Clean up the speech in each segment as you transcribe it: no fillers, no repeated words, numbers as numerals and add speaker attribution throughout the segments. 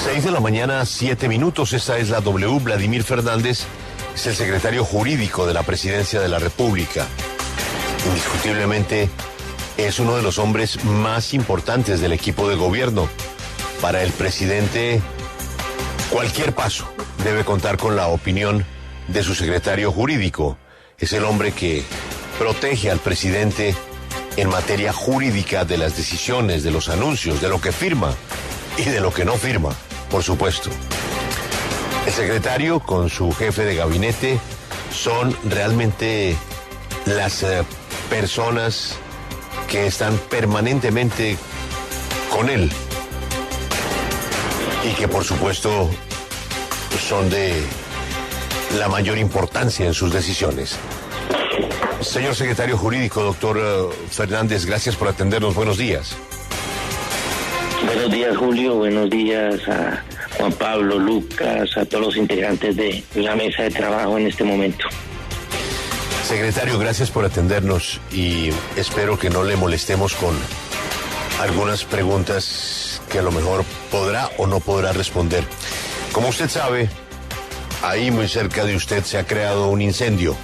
Speaker 1: 6 de la mañana, 7 minutos. Esta es la W. Vladimir Fernández es el secretario jurídico de la Presidencia de la República. Indiscutiblemente es uno de los hombres más importantes del equipo de gobierno. Para el presidente, cualquier paso debe contar con la opinión de su secretario jurídico. Es el hombre que protege al presidente en materia jurídica de las decisiones, de los anuncios, de lo que firma y de lo que no firma, por supuesto. El secretario con su jefe de gabinete son realmente las personas que están permanentemente con él y que por supuesto son de la mayor importancia en sus decisiones. Señor secretario jurídico, doctor Fernández, gracias por atendernos. Buenos días.
Speaker 2: Buenos días, Julio. Buenos días a Juan Pablo, Lucas, a todos los integrantes de la mesa de trabajo en este momento.
Speaker 1: Secretario, gracias por atendernos y espero que no le molestemos con algunas preguntas que a lo mejor podrá o no podrá responder. Como usted sabe, ahí muy cerca de usted se ha creado un incendio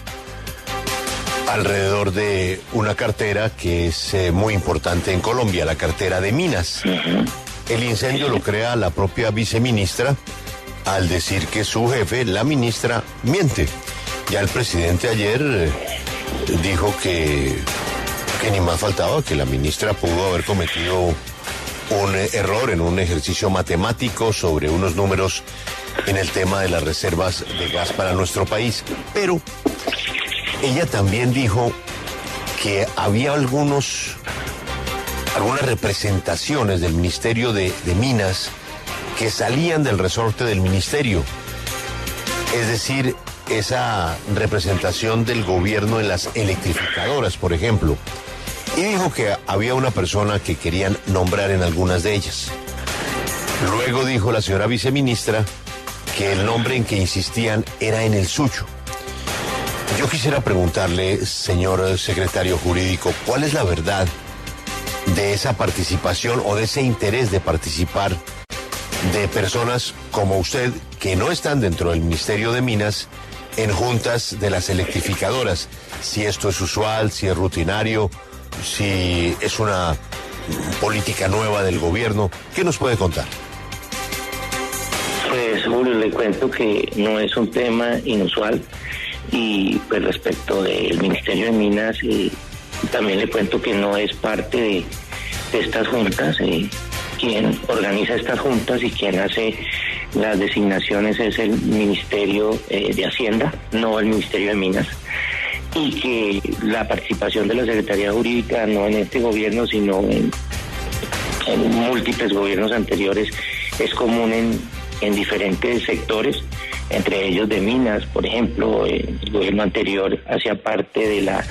Speaker 1: alrededor de una cartera que es muy importante en Colombia, la cartera de minas. El incendio lo crea la propia viceministra al decir que su jefe, la ministra, miente. Ya el presidente ayer dijo que ni más faltaba, que la ministra pudo haber cometido un error en un ejercicio matemático sobre unos números en el tema de las reservas de gas para nuestro país. Pero ella también dijo que había algunas representaciones del Ministerio de Minas que salían del resorte del ministerio. Es decir, esa representación del gobierno en las electrificadoras, por ejemplo. Y dijo que había una persona que querían nombrar en algunas de ellas. Luego dijo la señora viceministra que el nombre en que insistían era en el suyo. Yo quisiera preguntarle, señor secretario jurídico, ¿cuál es la verdad de esa participación o de ese interés de participar de personas como usted que no están dentro del Ministerio de Minas en juntas de las electrificadoras? Si esto es usual, si es rutinario, si es una política nueva del gobierno, ¿qué nos puede contar?
Speaker 2: Pues, Julio, le cuento que no es un tema inusual. Y pues respecto del Ministerio de Minas, también le cuento que no es parte de estas juntas. Quien organiza estas juntas y quien hace las designaciones es el Ministerio de Hacienda, no el Ministerio de Minas. Y que la participación de la Secretaría Jurídica, no en este gobierno, sino en múltiples gobiernos anteriores, es común en diferentes sectores, entre ellos de minas. Por ejemplo, el gobierno anterior hacía parte de la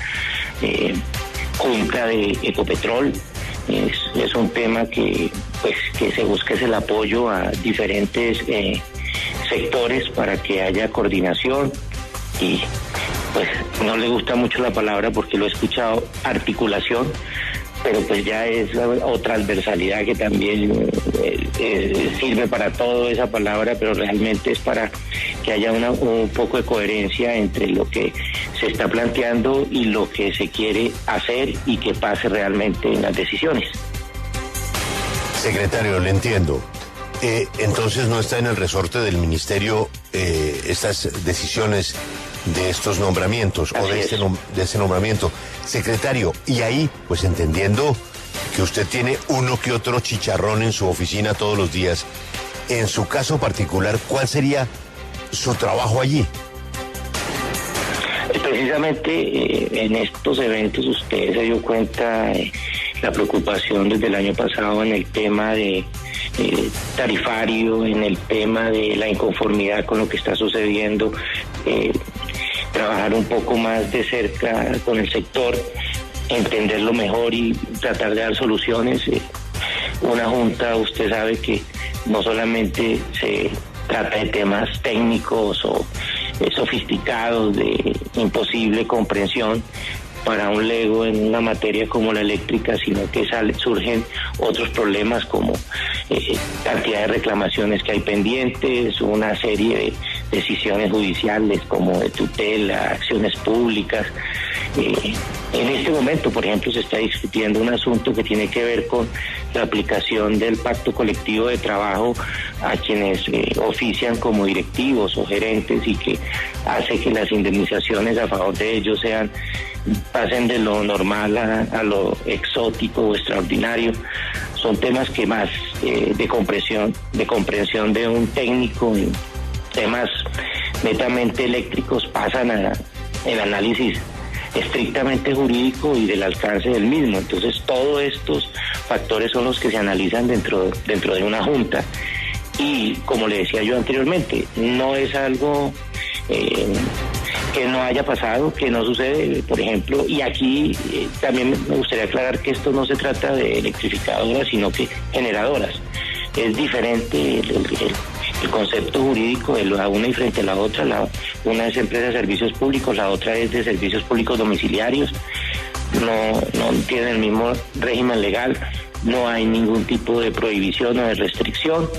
Speaker 2: Junta de Ecopetrol. Es un tema que se busca es el apoyo a diferentes sectores para que haya coordinación y pues no le gusta mucho la palabra porque lo he escuchado, articulación, pero pues ya es otra transversalidad que también sirve para todo esa palabra, pero realmente es para que haya un poco de coherencia entre lo que se está planteando y lo que se quiere hacer y que pase realmente en las decisiones.
Speaker 1: Secretario, le entiendo. Entonces no está en el resorte del ministerio estas decisiones de estos nombramientos o de ese nombramiento. Secretario, y ahí, pues entendiendo que usted tiene uno que otro chicharrón en su oficina todos los días, en su caso particular, ¿cuál sería su trabajo allí?
Speaker 2: Precisamente en estos eventos usted se dio cuenta la preocupación desde el año pasado en el tema de tarifario, en el tema de la inconformidad con lo que está sucediendo, trabajar un poco más de cerca con el sector, entenderlo mejor y tratar de dar soluciones. Una junta, usted sabe que no solamente se trata de temas técnicos o sofisticados de imposible comprensión, para un lego en una materia como la eléctrica, sino que surgen otros problemas como cantidad de reclamaciones que hay pendientes, una serie de decisiones judiciales como de tutela, acciones públicas. En este momento, por ejemplo, se está discutiendo un asunto que tiene que ver con la aplicación del pacto colectivo de trabajo a quienes ofician como directivos o gerentes, y que hace que las indemnizaciones a favor de ellos pasen de lo normal a lo exótico o extraordinario. Son temas que más de comprensión de un técnico en temas netamente eléctricos pasan a el análisis estrictamente jurídico y del alcance del mismo. Entonces todos estos factores son los que se analizan dentro de una junta, y como le decía yo anteriormente, no es algo que no haya pasado, que no sucede, por ejemplo, y aquí también me gustaría aclarar que esto no se trata de electrificadoras, sino que generadoras. Es diferente el concepto jurídico de la una y frente a la otra. Una es empresa de servicios públicos, la otra es de servicios públicos domiciliarios. No tienen el mismo régimen legal, no hay ningún tipo de prohibición o de restricción.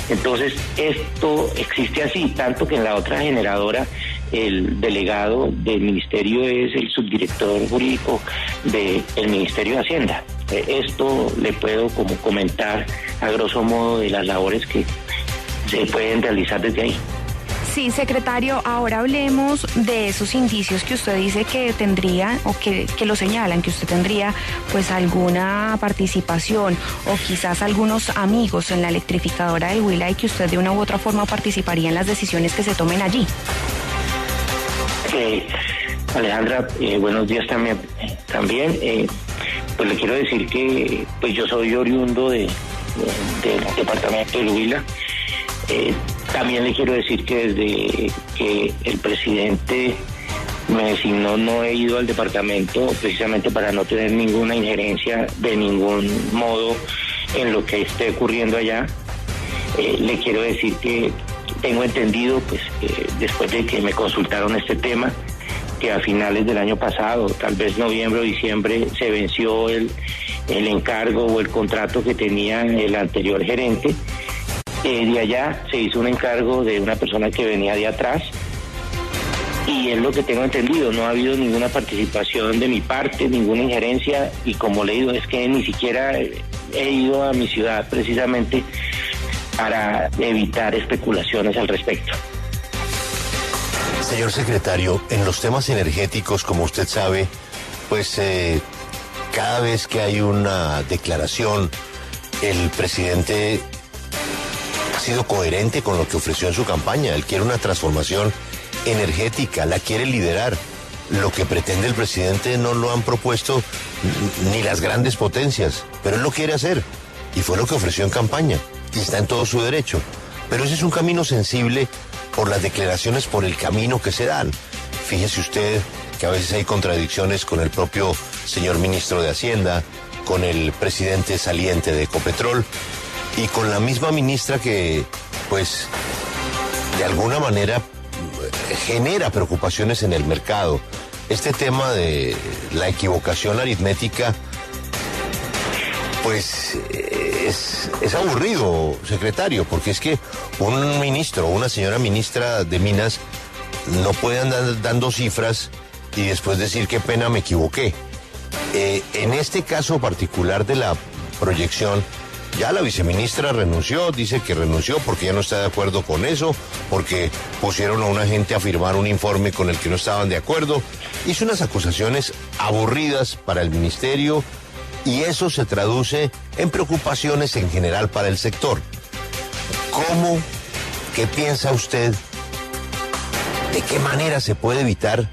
Speaker 2: Entonces esto existe así, tanto que en la otra generadora el delegado del ministerio es el subdirector jurídico del Ministerio de Hacienda. Esto le puedo como comentar a grosso modo de las labores que se pueden realizar desde ahí.
Speaker 3: Sí, secretario, ahora hablemos de esos indicios que usted dice que tendría, o que lo señalan, que usted tendría pues alguna participación o quizás algunos amigos en la electrificadora del Huila, y que usted de una u otra forma participaría en las decisiones que se tomen allí.
Speaker 2: Alejandra, buenos días también. Pues le quiero decir que pues yo soy oriundo del departamento del Huila. También le quiero decir que desde que el presidente me designó no he ido al departamento, precisamente para no tener ninguna injerencia de ningún modo en lo que esté ocurriendo allá. Le quiero decir que tengo entendido, pues después de que me consultaron este tema, que a finales del año pasado, tal vez noviembre o diciembre, se venció el encargo o el contrato que tenía el anterior gerente. De allá se hizo un encargo de una persona que venía de atrás, y es lo que tengo entendido. No ha habido ninguna participación de mi parte, ninguna injerencia, y como le digo, es que ni siquiera he ido a mi ciudad precisamente para evitar especulaciones al respecto.
Speaker 1: Señor secretario, en los temas energéticos, como usted sabe, pues cada vez que hay una declaración, el presidente ha sido coherente con lo que ofreció en su campaña. Él quiere una transformación energética, la quiere liderar. Lo que pretende el presidente no lo han propuesto ni las grandes potencias, pero él lo quiere hacer, y fue lo que ofreció en campaña, y está en todo su derecho. Pero ese es un camino sensible por las declaraciones, por el camino que se dan. Fíjese usted que a veces hay contradicciones con el propio señor ministro de Hacienda, con el presidente saliente de Ecopetrol y con la misma ministra que, pues, de alguna manera genera preocupaciones en el mercado. Este tema de la equivocación aritmética, pues es aburrido, secretario, porque es que un ministro o una señora ministra de Minas no puede andar dando cifras y después decir qué pena, me equivoqué. En este caso particular de la proyección, ya la viceministra renunció, dice que renunció porque ya no está de acuerdo con eso, porque pusieron a una gente a firmar un informe con el que no estaban de acuerdo. Hizo unas acusaciones aburridas para el ministerio, y eso se traduce en preocupaciones en general para el sector. ¿Qué piensa usted? ¿De qué manera se puede evitar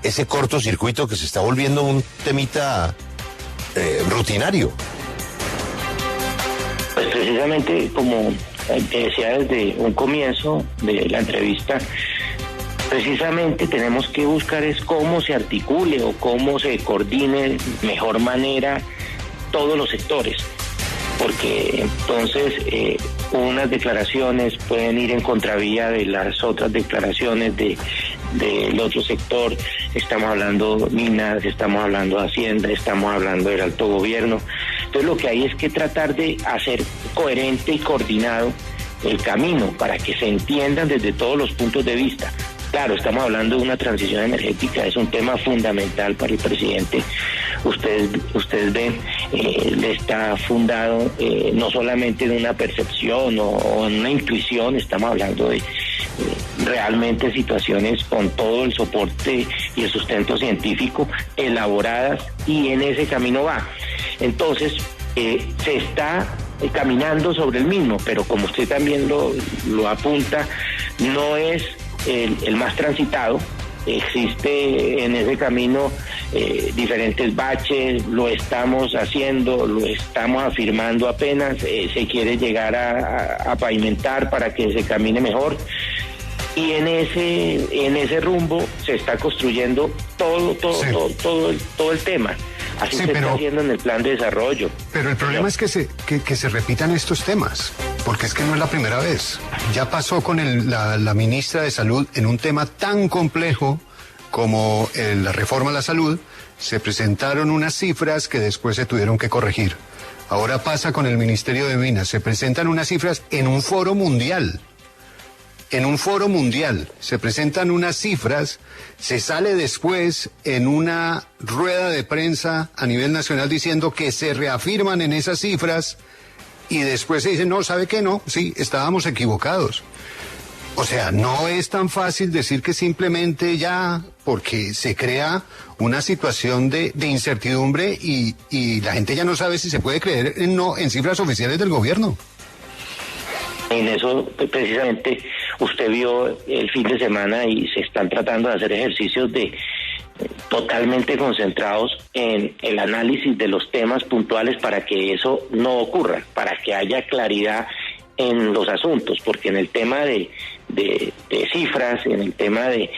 Speaker 1: ese cortocircuito que se está volviendo un temita rutinario?
Speaker 2: Pues precisamente, como te decía desde un comienzo de la entrevista, precisamente tenemos que buscar es cómo se articule o cómo se coordine de mejor manera todos los sectores, porque entonces unas declaraciones pueden ir en contravía de las otras declaraciones de del otro sector, estamos hablando minas, estamos hablando de Hacienda, estamos hablando del alto gobierno. Entonces lo que hay es que tratar de hacer coherente y coordinado el camino para que se entiendan desde todos los puntos de vista. Claro, estamos hablando de una transición energética, es un tema fundamental para el presidente. Ustedes ven, le está fundado no solamente en una percepción o en una intuición, estamos hablando de realmente situaciones con todo el soporte y el sustento científico elaboradas, y en ese camino va. Entonces, se está caminando sobre el mismo, pero como usted también lo apunta, no es el más transitado. Existe en ese camino diferentes baches, lo estamos haciendo, lo estamos afirmando apenas, se quiere llegar a pavimentar para que se camine mejor, y en ese rumbo se está construyendo todo el tema. Así se está haciendo en el plan de desarrollo.
Speaker 4: Pero el problema es que se repitan estos temas, porque es que no es la primera vez. Ya pasó con la ministra de Salud en un tema tan complejo como la reforma a la salud. Se presentaron unas cifras que después se tuvieron que corregir. Ahora pasa con el Ministerio de Minas. Se presentan unas cifras en un foro mundial. Se presentan unas cifras, se sale después en una rueda de prensa a nivel nacional diciendo que se reafirman en esas cifras, y después se dice, no, ¿sabe qué? No, sí, estábamos equivocados. O sea, no es tan fácil decir que simplemente ya, porque se crea una situación de incertidumbre y la gente ya no sabe si se puede creer en cifras oficiales del gobierno.
Speaker 2: En eso, precisamente, usted vio el fin de semana y se están tratando de hacer ejercicios totalmente concentrados en el análisis de los temas puntuales para que eso no ocurra, para que haya claridad en los asuntos, porque en el tema de cifras, en el tema de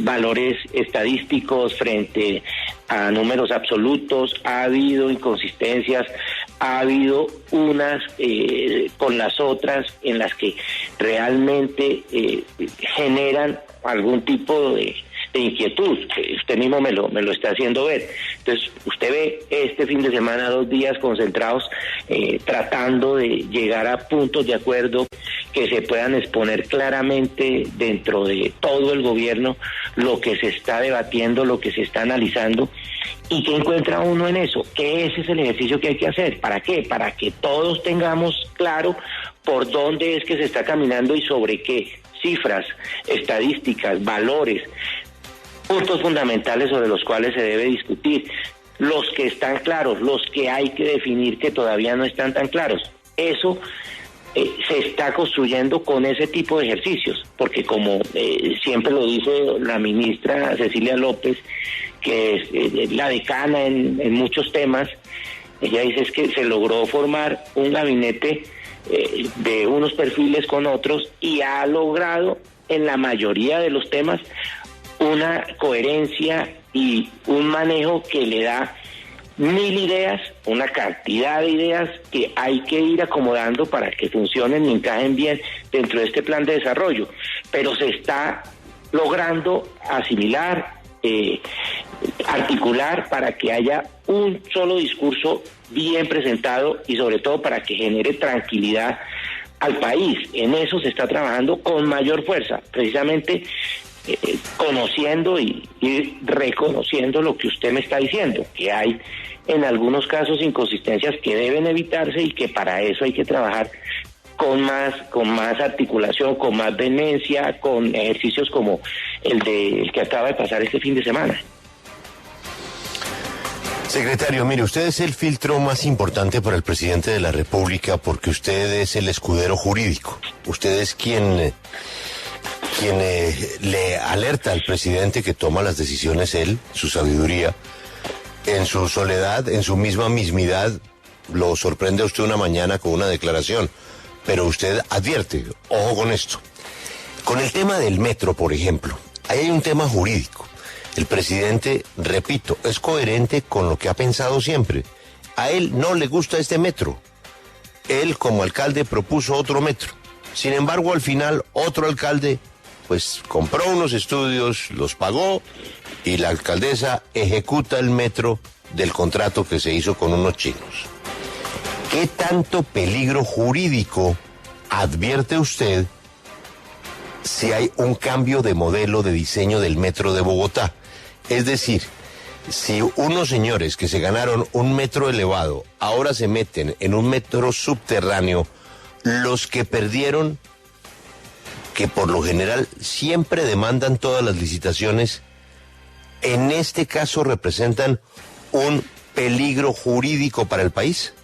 Speaker 2: valores estadísticos frente a números absolutos, ha habido inconsistencias, ha habido unas con las otras en las que realmente generan algún tipo de inquietud, que usted mismo me lo está haciendo ver. Entonces, usted ve este fin de semana 2 días concentrados tratando de llegar a puntos de acuerdo que se puedan exponer claramente dentro de todo el gobierno lo que se está debatiendo, lo que se está analizando. ¿Y qué encuentra uno en eso? Que ese es el ejercicio que hay que hacer. ¿Para qué? Para que todos tengamos claro por dónde es que se está caminando y sobre qué cifras, estadísticas, valores, puntos fundamentales sobre los cuales se debe discutir, los que están claros, los que hay que definir que todavía no están tan claros. Eso se está construyendo con ese tipo de ejercicios, porque como siempre lo dice la ministra Cecilia López, que es la decana en muchos temas, ella dice es que se logró formar un gabinete de unos perfiles con otros y ha logrado en la mayoría de los temas una coherencia y un manejo que le da 1000 ideas, una cantidad de ideas que hay que ir acomodando para que funcionen y encajen bien dentro de este plan de desarrollo, pero se está logrando asimilar, articular para que haya un solo discurso bien presentado y sobre todo para que genere tranquilidad al país. En eso se está trabajando con mayor fuerza, precisamente conociendo y reconociendo lo que usted me está diciendo, que hay en algunos casos inconsistencias que deben evitarse y que para eso hay que trabajar con más articulación, con más vehemencia, con ejercicios como el que acaba de pasar este fin de semana.
Speaker 1: Secretario, mire, usted es el filtro más importante para el presidente de la República porque usted es el escudero jurídico. Usted es quien le alerta al presidente que toma las decisiones él, su sabiduría, en su soledad, en su mismidad, lo sorprende a usted una mañana con una declaración, pero usted advierte, ojo con esto. Con el tema del metro, por ejemplo, ahí hay un tema jurídico. El presidente, repito, es coherente con lo que ha pensado siempre. A él no le gusta este metro. Él, como alcalde, propuso otro metro. Sin embargo, al final, otro alcalde pues compró unos estudios, los pagó y la alcaldesa ejecuta el metro del contrato que se hizo con unos chinos. ¿Qué tanto peligro jurídico advierte usted si hay un cambio de modelo de diseño del metro de Bogotá? Es decir, si unos señores que se ganaron un metro elevado ahora se meten en un metro subterráneo, los que perdieron, que por lo general siempre demandan todas las licitaciones, en este caso representan un peligro jurídico para el país.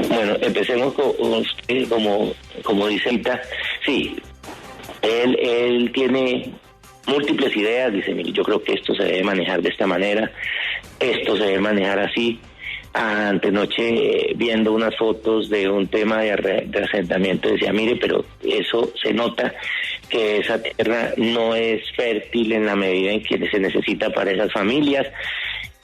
Speaker 2: Bueno, empecemos con usted, como dice Ita. Sí, él tiene múltiples ideas, dice, mire, yo creo que esto se debe manejar de esta manera, esto se debe manejar así. Antenoche, viendo unas fotos de un tema de asentamiento, decía, mire, pero eso se nota que esa tierra no es fértil en la medida en que se necesita para esas familias.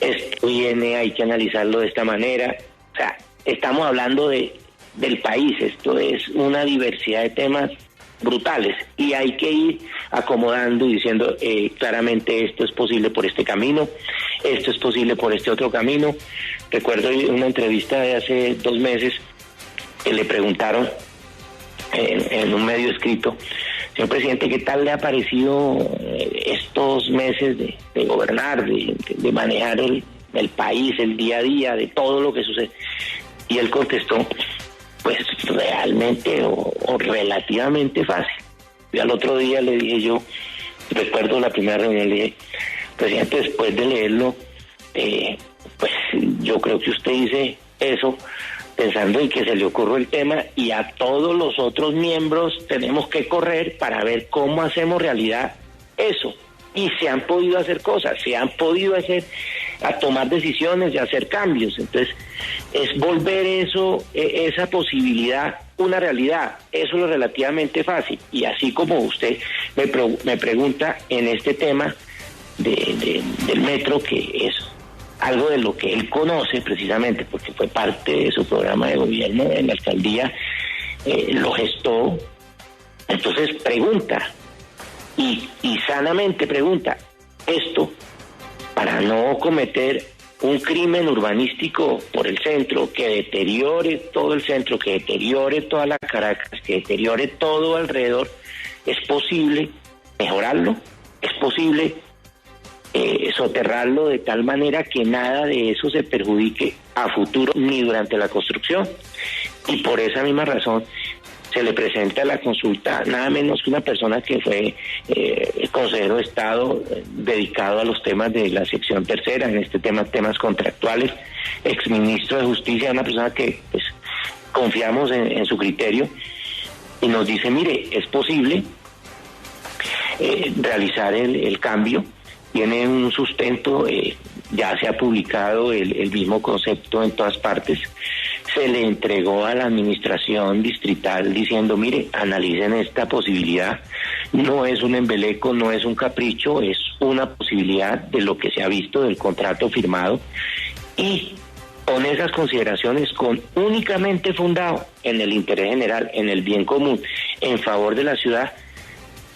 Speaker 2: Esto hay que analizarlo de esta manera. O sea, estamos hablando del país, esto es una diversidad de temas brutales y hay que ir acomodando y diciendo claramente esto es posible por este camino, esto es posible por este otro camino. Recuerdo una entrevista de hace 2 meses que le preguntaron en un medio escrito, señor presidente, ¿qué tal le ha parecido estos meses de gobernar, de manejar el país, el día a día, de todo lo que sucede? Y él contestó, pues realmente o relativamente fácil. Y al otro día le dije yo, recuerdo la primera reunión, le dije, presidente, después de leerlo, pues yo creo que usted dice eso pensando en que se le ocurrió el tema y a todos los otros miembros tenemos que correr para ver cómo hacemos realidad eso. Y se han podido hacer cosas, se han podido a tomar decisiones y hacer cambios. Entonces, es volver eso, esa posibilidad, una realidad. Eso es lo relativamente fácil. Y así como usted me pregunta en este tema del metro, que es algo de lo que él conoce precisamente, porque fue parte de su programa de gobierno en la alcaldía, lo gestó. Entonces, pregunta. Y sanamente pregunta, esto para no cometer un crimen urbanístico por el centro, que deteriore todo el centro, que deteriore toda la Caracas, que deteriore todo alrededor, ¿es posible mejorarlo? ¿Es posible soterrarlo de tal manera que nada de eso se perjudique a futuro ni durante la construcción? Y por esa misma razón se le presenta la consulta nada menos que una persona que fue consejero de Estado dedicado a los temas de la sección tercera, en este tema, temas contractuales, exministro de Justicia, una persona que pues confiamos en su criterio, y nos dice, mire, es posible realizar el cambio, tiene un sustento, ya se ha publicado el mismo concepto en todas partes. Se le entregó a la administración distrital diciendo, mire, analicen esta posibilidad, no es un embeleco, no es un capricho, es una posibilidad de lo que se ha visto del contrato firmado, y con esas consideraciones, únicamente fundado en el interés general, en el bien común, en favor de la ciudad,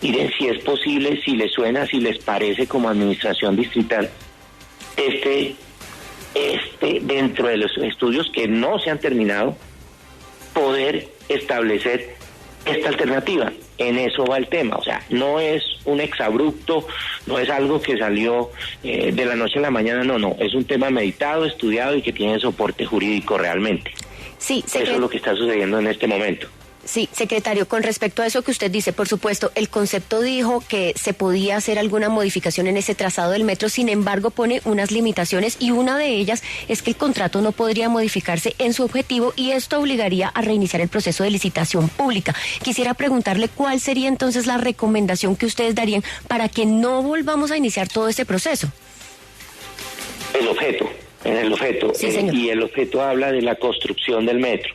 Speaker 2: miren si es posible, si les suena, si les parece como administración distrital, dentro de los estudios que no se han terminado, poder establecer esta alternativa. En eso va el tema, o sea, no es un exabrupto, no es algo que salió de la noche a la mañana, no, es un tema meditado, estudiado y que tiene soporte jurídico realmente.
Speaker 3: Sí,
Speaker 2: eso es lo que está sucediendo en este momento.
Speaker 3: Sí, secretario, con respecto a eso que usted dice, por supuesto, el concepto dijo que se podía hacer alguna modificación en ese trazado del metro, sin embargo pone unas limitaciones y una de ellas es que el contrato no podría modificarse en su objetivo y esto obligaría a reiniciar el proceso de licitación pública. Quisiera preguntarle cuál sería entonces la recomendación que ustedes darían para que no volvamos a iniciar todo este proceso.
Speaker 2: El objeto,
Speaker 3: sí, señor.
Speaker 2: Y el objeto habla de la construcción del metro.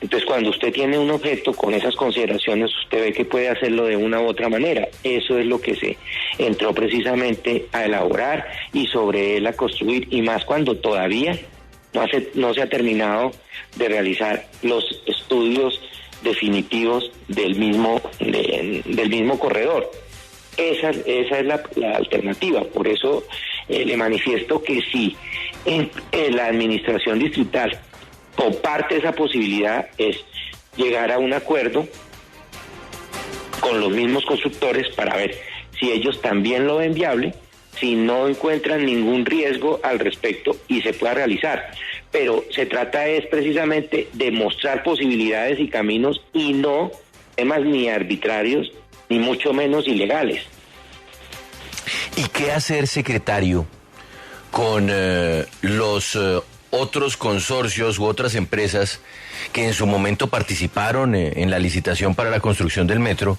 Speaker 2: Entonces, cuando usted tiene un objeto con esas consideraciones, usted ve que puede hacerlo de una u otra manera. Eso es lo que se entró precisamente a elaborar y sobre él a construir, y más cuando todavía no se ha terminado de realizar los estudios definitivos del mismo corredor. Esa es la alternativa. Por eso le manifiesto que si en la administración distrital comparte esa posibilidad, es llegar a un acuerdo con los mismos constructores para ver si ellos también lo ven viable, si no encuentran ningún riesgo al respecto y se pueda realizar. Pero se trata es precisamente de mostrar posibilidades y caminos y no temas ni arbitrarios ni mucho menos ilegales.
Speaker 5: ¿Y qué hacer, secretario, con los otros consorcios u otras empresas que en su momento participaron en la licitación para la construcción del metro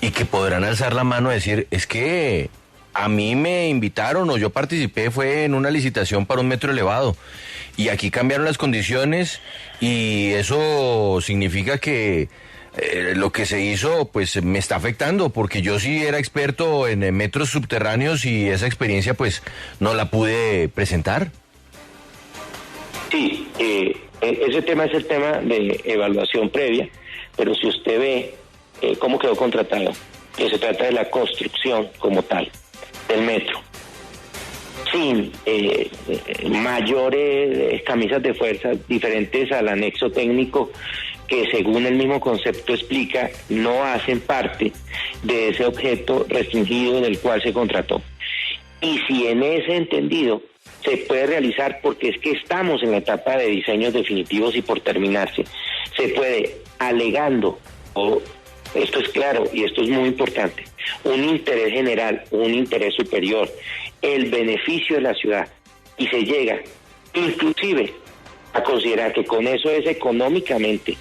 Speaker 5: y que podrán alzar la mano y decir, es que a mí me invitaron o yo participé, fue en una licitación para un metro elevado y aquí cambiaron las condiciones y eso significa que lo que se hizo pues me está afectando porque yo sí era experto en metros subterráneos y esa experiencia pues no la pude presentar?
Speaker 2: Sí, ese tema es el tema de evaluación previa, pero si usted ve cómo quedó contratado, que se trata de la construcción como tal del metro, sin mayores camisas de fuerza diferentes al anexo técnico que según el mismo concepto explica, no hacen parte de ese objeto restringido del cual se contrató. Y si en ese entendido se puede realizar, porque es que estamos en la etapa de diseños definitivos y por terminarse, se puede, alegando, esto es claro y esto es muy importante, un interés general, un interés superior, el beneficio de la ciudad, y se llega inclusive a considerar que con eso es económicamente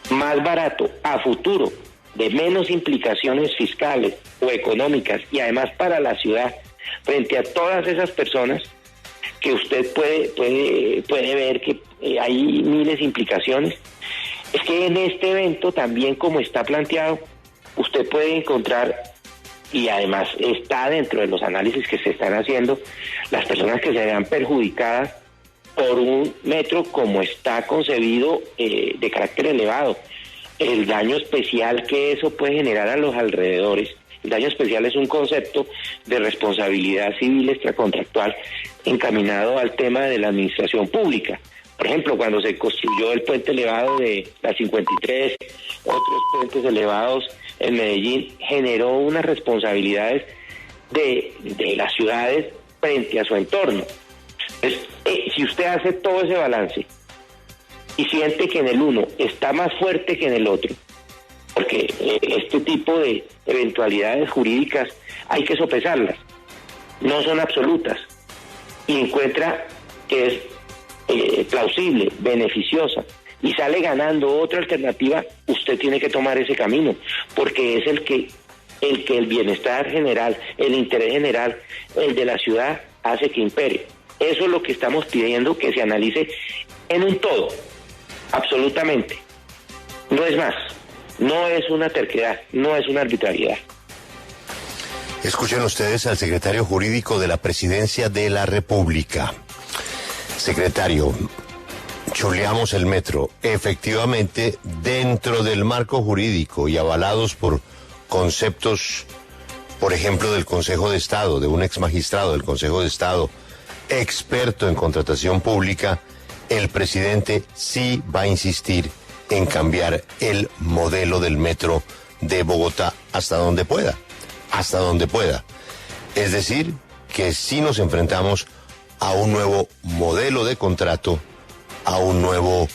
Speaker 2: más barato a futuro, de menos implicaciones fiscales o económicas y además para la ciudad, frente a todas esas personas que usted puede ver que hay miles de implicaciones, es que en este evento también como está planteado, usted puede encontrar, y además está dentro de los análisis que se están haciendo, las personas que se vean perjudicadas por un metro como está concebido de carácter elevado. El daño especial que eso puede generar a los alrededores. El daño especial es un concepto de responsabilidad civil extracontractual encaminado al tema de la administración pública. Por ejemplo, cuando se construyó el puente elevado de la 53, otros puentes elevados en Medellín, generó unas responsabilidades de las ciudades frente a su entorno. Entonces, si usted hace todo ese balance y siente que en el uno está más fuerte que en el otro, porque este tipo de eventualidades jurídicas hay que sopesarlas, no son absolutas, y encuentra que es plausible, beneficiosa, y sale ganando otra alternativa, usted tiene que tomar ese camino, porque es el que el bienestar general, el interés general, el de la ciudad, hace que impere. Eso es lo que estamos pidiendo, que se analice en un todo, absolutamente. No es más, no es una terquedad, no es una arbitrariedad.
Speaker 1: Escuchen ustedes al secretario jurídico de la Presidencia de la República. Secretario, chuleamos el metro. Efectivamente, dentro del marco jurídico y avalados por conceptos, por ejemplo, del Consejo de Estado, de un ex magistrado del Consejo de Estado, experto en contratación pública, el presidente sí va a insistir en cambiar el modelo del metro de Bogotá hasta donde pueda. Hasta donde pueda. Es decir, que sí nos enfrentamos a un nuevo modelo de contrato, a un nuevo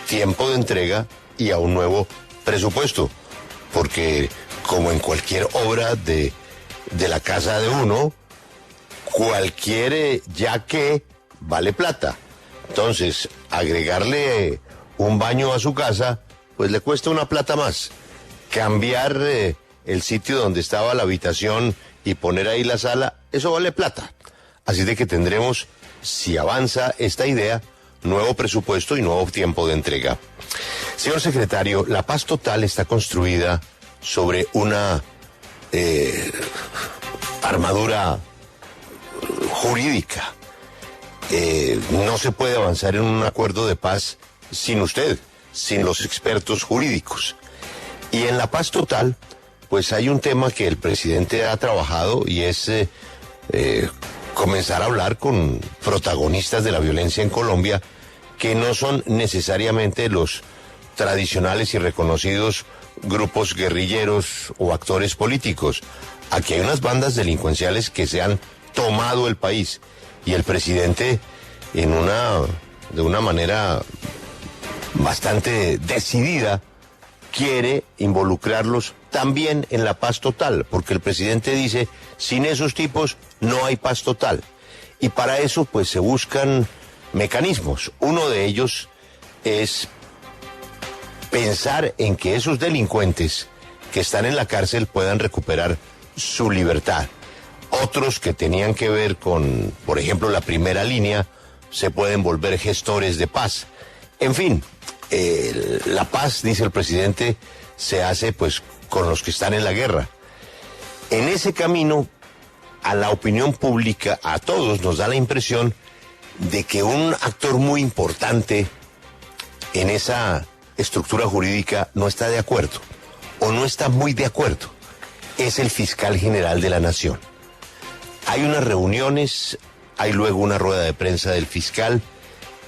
Speaker 1: tiempo de entrega y a un nuevo presupuesto. Porque como en cualquier obra de la casa de uno, cualquier ya que vale plata. Entonces, agregarle un baño a su casa, pues le cuesta una plata más. Cambiar el sitio donde estaba la habitación y poner ahí la sala, eso vale plata. Así de que tendremos, si avanza esta idea, nuevo presupuesto y nuevo tiempo de entrega. Señor secretario, la paz total está construida sobre una armadura jurídica. No se puede avanzar en un acuerdo de paz sin usted, sin los expertos jurídicos. Y en la paz total, pues hay un tema que el presidente ha trabajado y es comenzar a hablar con protagonistas de la violencia en Colombia, que no son necesariamente los tradicionales y reconocidos grupos guerrilleros o actores políticos. Aquí hay unas bandas delincuenciales que se han tomado el país y el presidente de una manera bastante decidida quiere involucrarlos también en la paz total, porque el presidente dice, sin esos tipos no hay paz total. Y para eso pues se buscan mecanismos. Uno de ellos es pensar en que esos delincuentes que están en la cárcel puedan recuperar su libertad. Otros que tenían que ver con, por ejemplo, la primera línea, se pueden volver gestores de paz. En fin, la paz, dice el presidente, se hace pues con los que están en la guerra. En ese camino, a la opinión pública, a todos nos da la impresión de que un actor muy importante en esa estructura jurídica no está de acuerdo, o no está muy de acuerdo. Es el fiscal general de la Nación. Hay unas reuniones, hay luego una rueda de prensa del fiscal,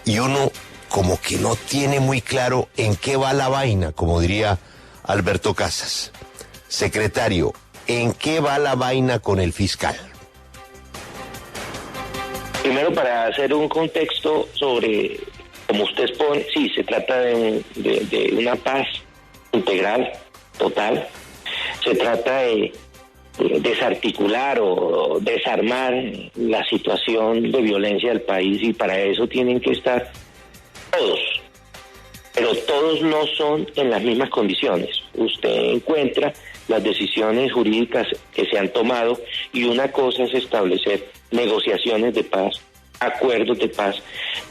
Speaker 1: y uno como que no tiene muy claro en qué va la vaina, como diría Alberto Casas. Secretario, ¿en qué va la vaina con el fiscal?
Speaker 2: Primero, para hacer un contexto sobre, como usted expone, sí, se trata de una paz integral, total. Se trata de desarticular o desarmar la situación de violencia del país, y para eso tienen que estar todos, pero todos no son en las mismas condiciones. Usted encuentra las decisiones jurídicas que se han tomado, y una cosa es establecer negociaciones de paz, acuerdos de paz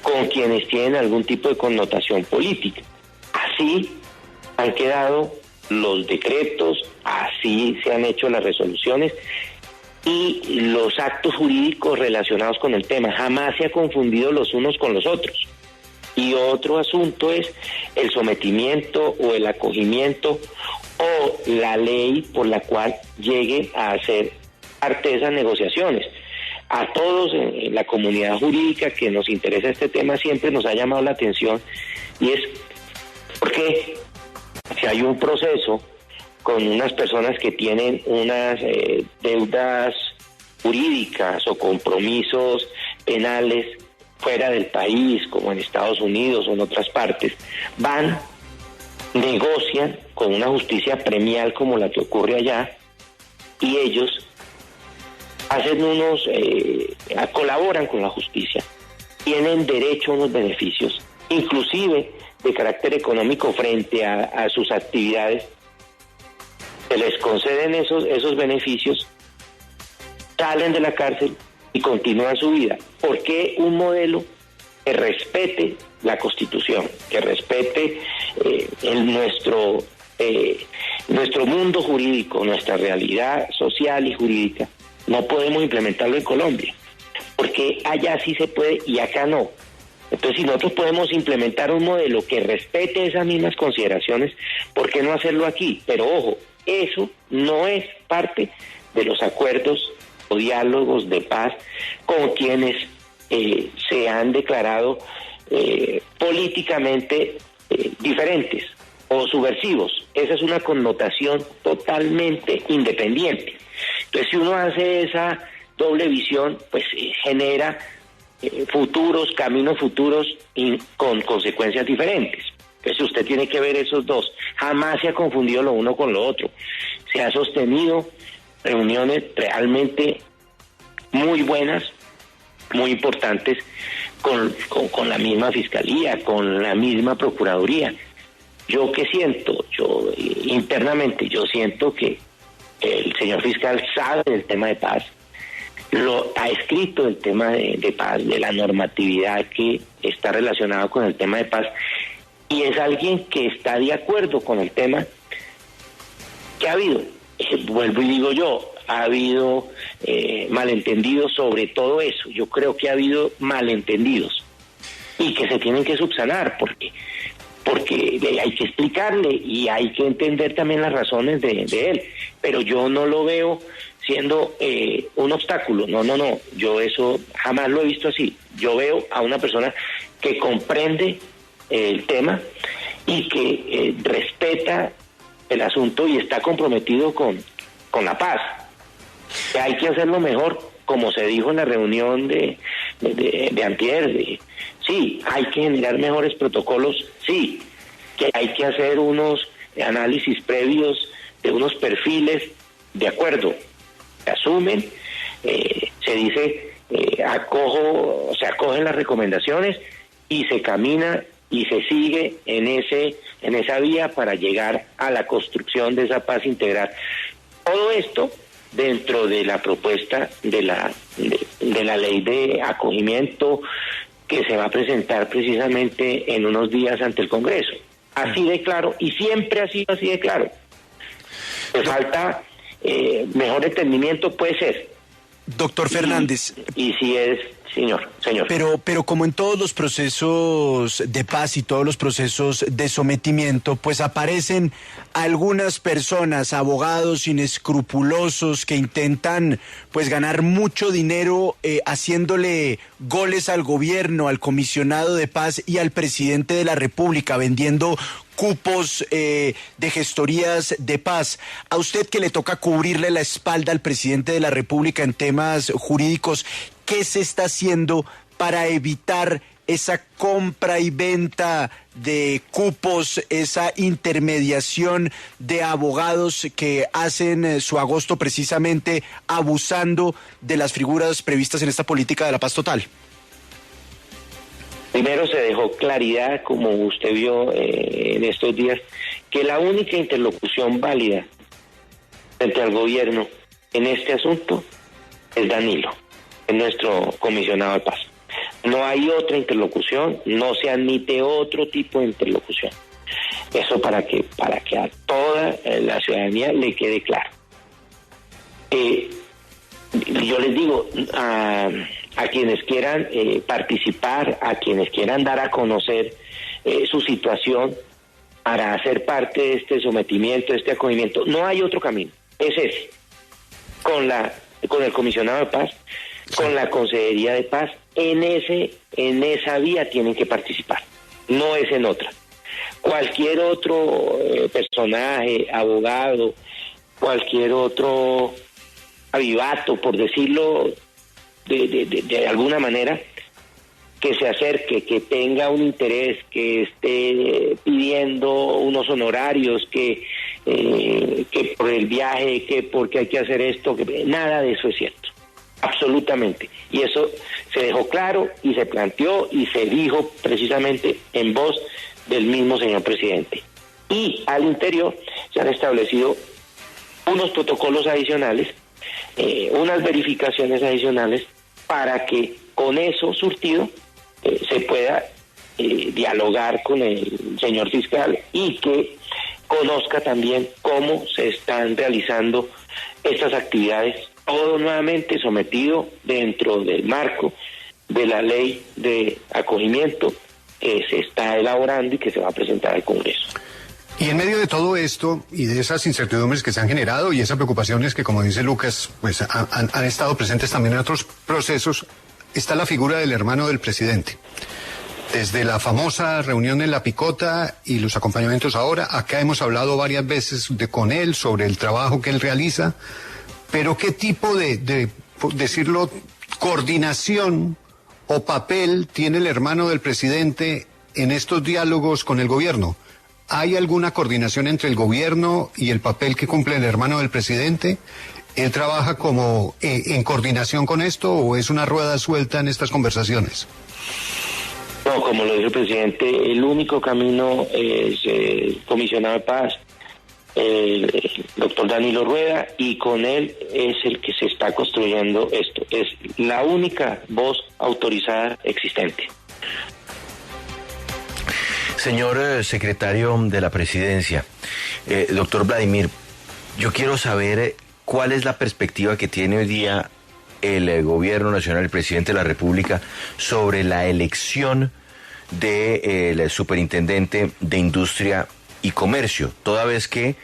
Speaker 2: con quienes tienen algún tipo de connotación política. Así han quedado los decretos, así se han hecho las resoluciones y los actos jurídicos relacionados con el tema. Jamás se ha confundido los unos con los otros. Y otro asunto es el sometimiento o el acogimiento o la ley por la cual llegue a ser parte de esas negociaciones. A todos en la comunidad jurídica que nos interesa este tema siempre nos ha llamado la atención, y es porque si hay un proceso con unas personas que tienen unas deudas jurídicas o compromisos penales fuera del país, como en Estados Unidos o en otras partes, van, negocian con una justicia premial como la que ocurre allá, y ellos hacen colaboran con la justicia, tienen derecho a unos beneficios, inclusive de carácter económico frente a sus actividades. Se les conceden esos beneficios, salen de la cárcel y continúan su vida. ¿Por qué un modelo que respete la Constitución, que respete nuestro mundo jurídico, nuestra realidad social y jurídica, no podemos implementarlo en Colombia? Porque allá sí se puede y acá no. Entonces, si nosotros podemos implementar un modelo que respete esas mismas consideraciones, ¿por qué no hacerlo aquí? Pero ojo, eso no es parte de los acuerdos o diálogos de paz con quienes se han declarado políticamente diferentes o subversivos. Esa es una connotación totalmente independiente. Entonces, si uno hace esa doble visión, pues genera caminos futuros con consecuencias diferentes. Entonces usted tiene que ver esos dos. Jamás se ha confundido lo uno con lo otro. Se ha sostenido reuniones realmente muy buenas, muy importantes, con la misma Fiscalía, con la misma Procuraduría. Yo internamente siento que el señor fiscal sabe del tema de paz, lo ha escrito del tema de paz, de la normatividad que está relacionada con el tema de paz, y es alguien que está de acuerdo con el tema. ¿Qué ha habido? Vuelvo y digo yo, ha habido malentendidos sobre todo eso. Yo creo que ha habido malentendidos y que se tienen que subsanar, porque porque hay que explicarle y hay que entender también las razones de él, pero yo no lo veo siendo un obstáculo, no, yo eso jamás lo he visto así. Yo veo a una persona que comprende el tema y que respeta el asunto y está comprometido con la paz. Que hay que hacerlo mejor, como se dijo en la reunión de antier. Sí, hay que generar mejores protocolos, sí, que hay que hacer unos análisis previos de unos perfiles, de acuerdo, se asumen, se dice, se acogen las recomendaciones y se camina y se sigue en esa vía para llegar a la construcción de esa paz integral. Todo esto dentro de la propuesta de la ley de acogimiento que se va a presentar precisamente en unos días ante el Congreso. Así de claro, y siempre ha sido así de claro. Le falta mejor entendimiento, puede ser.
Speaker 6: Doctor Fernández.
Speaker 2: Y si es, señor.
Speaker 6: Pero como en todos los procesos de paz y todos los procesos de sometimiento, pues aparecen algunas personas, abogados inescrupulosos que intentan pues ganar mucho dinero haciéndole goles al gobierno, al comisionado de paz y al presidente de la República, vendiendo cupos de gestorías de paz. A usted que le toca cubrirle la espalda al presidente de la República en temas jurídicos, ¿qué se está haciendo para evitar esa compra y venta de cupos, esa intermediación de abogados que hacen su agosto precisamente abusando de las figuras previstas en esta política de la paz total?
Speaker 2: Primero se dejó claridad, como usted vio en estos días, que la única interlocución válida frente al gobierno en este asunto es Danilo, es nuestro comisionado de paz. No hay otra interlocución, no se admite otro tipo de interlocución. Eso para que a toda la ciudadanía le quede claro. Yo les digo a quienes quieran participar, a quienes quieran dar a conocer su situación para hacer parte de este sometimiento, de este acogimiento, no hay otro camino, es ese, con el comisionado de paz, con la Consejería de Paz, en esa vía tienen que participar, no es en otra. Cualquier otro personaje, abogado, cualquier otro avivato, por decirlo de alguna manera, que se acerque, que tenga un interés, que esté pidiendo unos honorarios, que por el viaje, que porque hay que hacer esto, nada de eso es cierto, absolutamente. Y eso se dejó claro y se planteó y se dijo precisamente en voz del mismo señor presidente. Y al interior se han establecido unos protocolos adicionales, unas verificaciones adicionales para que con eso surtido se pueda dialogar con el señor fiscal y que conozca también cómo se están realizando estas actividades, todo nuevamente sometido dentro del marco de la ley de acogimiento que se está elaborando y que se va a presentar al Congreso.
Speaker 4: Y en medio de todo esto y de esas incertidumbres que se han generado y esas preocupaciones que, como dice Lucas, pues han estado presentes también en otros procesos, está la figura del hermano del presidente. Desde la famosa reunión en La Picota y los acompañamientos ahora, acá hemos hablado varias veces con él sobre el trabajo que él realiza, pero ¿qué tipo de decirlo, coordinación o papel tiene el hermano del presidente en estos diálogos con el gobierno? ¿Hay alguna coordinación entre el gobierno y el papel que cumple el hermano del presidente? ¿Él trabaja como en coordinación con esto o es una rueda suelta en estas conversaciones?
Speaker 2: No, como lo dijo el presidente, el único camino es el comisionado de paz, el doctor Danilo Rueda, y con él es el que se está construyendo esto. Es la única voz autorizada existente.
Speaker 5: Señor secretario de la Presidencia, doctor Vladimir, yo quiero saber cuál es la perspectiva que tiene hoy día el gobierno nacional, el presidente de la República, sobre la elección del superintendente de Industria y Comercio, toda vez que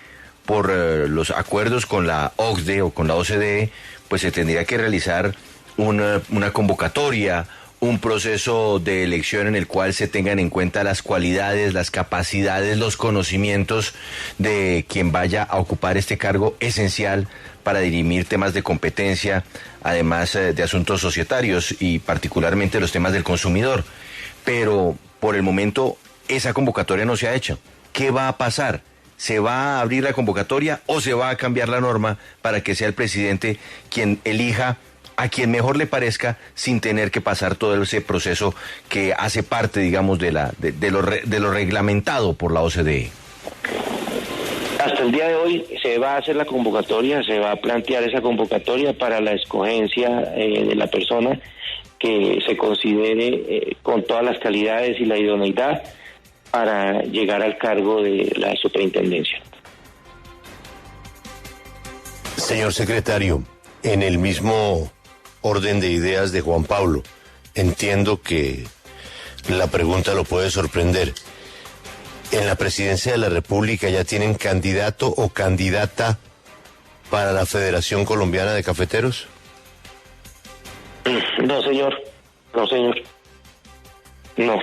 Speaker 5: por los acuerdos con la OCDE o con la OCDE, pues se tendría que realizar una convocatoria, un proceso de elección en el cual se tengan en cuenta las cualidades, las capacidades, los conocimientos de quien vaya a ocupar este cargo esencial para dirimir temas de competencia, además de asuntos societarios y particularmente los temas del consumidor. Pero por el momento esa convocatoria no se ha hecho. ¿Qué va a pasar? ¿Se va a abrir la convocatoria o se va a cambiar la norma para que sea el presidente quien elija a quien mejor le parezca sin tener que pasar todo ese proceso que hace parte, digamos, de lo reglamentado por la OCDE?
Speaker 2: Hasta el día de hoy se va a hacer la convocatoria, se va a plantear esa convocatoria para la escogencia de la persona que se considere con todas las calidades y la idoneidad para llegar al cargo de la superintendencia.
Speaker 1: Señor secretario, en el mismo orden de ideas de Juan Pablo, entiendo que la pregunta lo puede sorprender. ¿En la presidencia de la República ya tienen candidato o candidata para la Federación Colombiana de Cafeteros?
Speaker 2: No, señor. No, señor. No.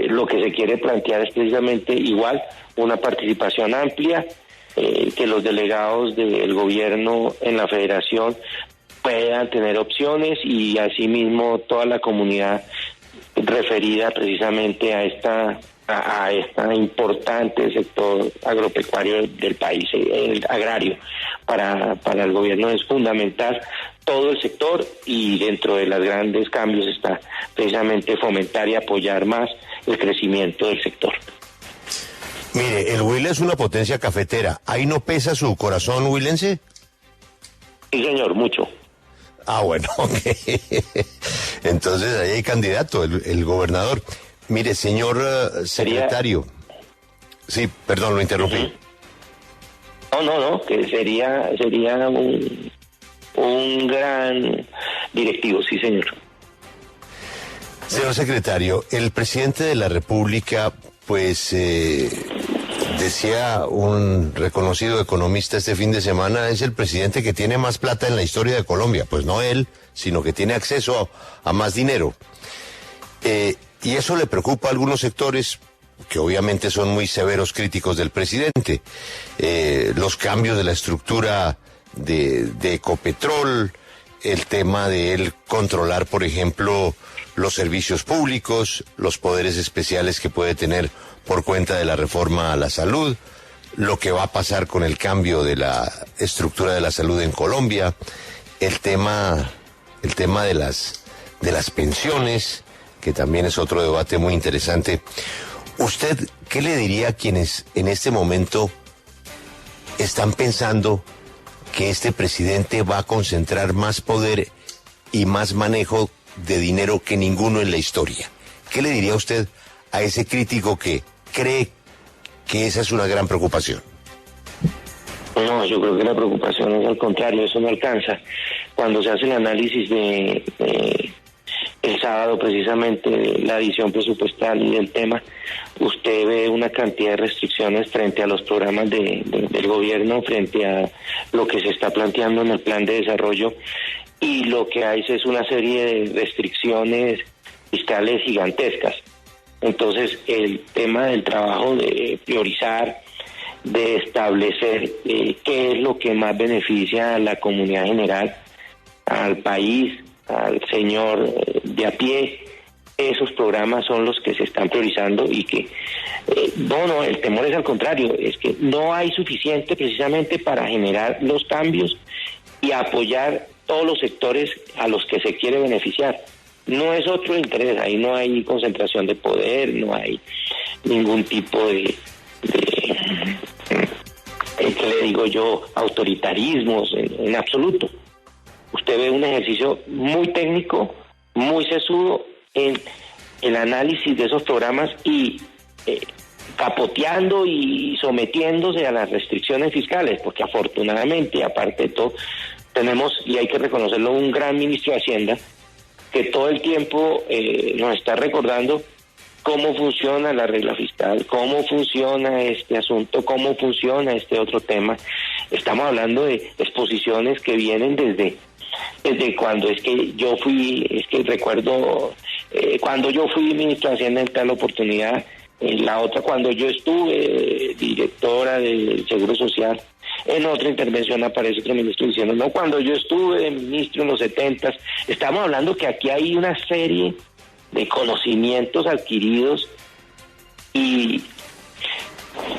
Speaker 2: Lo que se quiere plantear es precisamente igual, una participación amplia, que los delegados del gobierno en la federación puedan tener opciones y asimismo toda la comunidad referida precisamente a esta importante sector agropecuario del país, el agrario. Para el gobierno es fundamental todo el sector y dentro de los grandes cambios está precisamente fomentar y apoyar más el crecimiento del sector.
Speaker 1: Mire, el Huila es una potencia cafetera. ¿Ahí no pesa su corazón huilense?
Speaker 2: Sí, señor, mucho.
Speaker 1: Ah, bueno, ok. Entonces ahí hay candidato, el gobernador. Mire, señor secretario. Sí, perdón, lo interrumpí.
Speaker 2: No, que sería un gran directivo, sí, señor.
Speaker 1: Señor secretario, el presidente de la República, pues, decía un reconocido economista este fin de semana, es el presidente que tiene más plata en la historia de Colombia. Pues no él, sino que tiene acceso a más dinero. Y eso le preocupa a algunos sectores que obviamente son muy severos críticos del presidente. Los cambios de la estructura de Ecopetrol, el tema de él controlar, por ejemplo, los servicios públicos, los poderes especiales que puede tener por cuenta de la reforma a la salud, lo que va a pasar con el cambio de la estructura de la salud en Colombia, el tema de las pensiones, que también es otro debate muy interesante. ¿Usted qué le diría a quienes en este momento están pensando que este presidente va a concentrar más poder y más manejo de dinero que ninguno en la historia? ¿Qué le diría usted a ese crítico que cree que esa es una gran preocupación?
Speaker 2: No, yo creo que la preocupación es al contrario, eso no alcanza. Cuando se hace el análisis de el sábado precisamente de la adición presupuestal y del tema, usted ve una cantidad de restricciones frente a los programas del gobierno, frente a lo que se está planteando en el plan de desarrollo, y lo que hay es una serie de restricciones fiscales gigantescas. Entonces, el tema del trabajo de priorizar, de establecer qué es lo que más beneficia a la comunidad general, al país, al señor de a pie, esos programas son los que se están priorizando y que, no, el temor es al contrario, es que no hay suficiente precisamente para generar los cambios y apoyar todos los sectores a los que se quiere beneficiar. No es otro interés, ahí no hay concentración de poder, no hay ningún tipo de ¿qué le digo yo? Autoritarismos, en absoluto. Usted ve un ejercicio muy técnico, muy sesudo en el análisis de esos programas y capoteando y sometiéndose a las restricciones fiscales, porque afortunadamente, aparte de todo, tenemos, y hay que reconocerlo, un gran ministro de Hacienda que todo el tiempo nos está recordando cómo funciona la regla fiscal, cómo funciona este asunto, cómo funciona este otro tema. Estamos hablando de exposiciones que vienen desde cuando recuerdo cuando yo fui ministro de Hacienda en tal oportunidad, la otra cuando yo estuve directora del Seguro Social, en otra intervención aparece otro ministro diciendo, no, cuando yo estuve de ministro en los 70s, estamos hablando que aquí hay una serie de conocimientos adquiridos y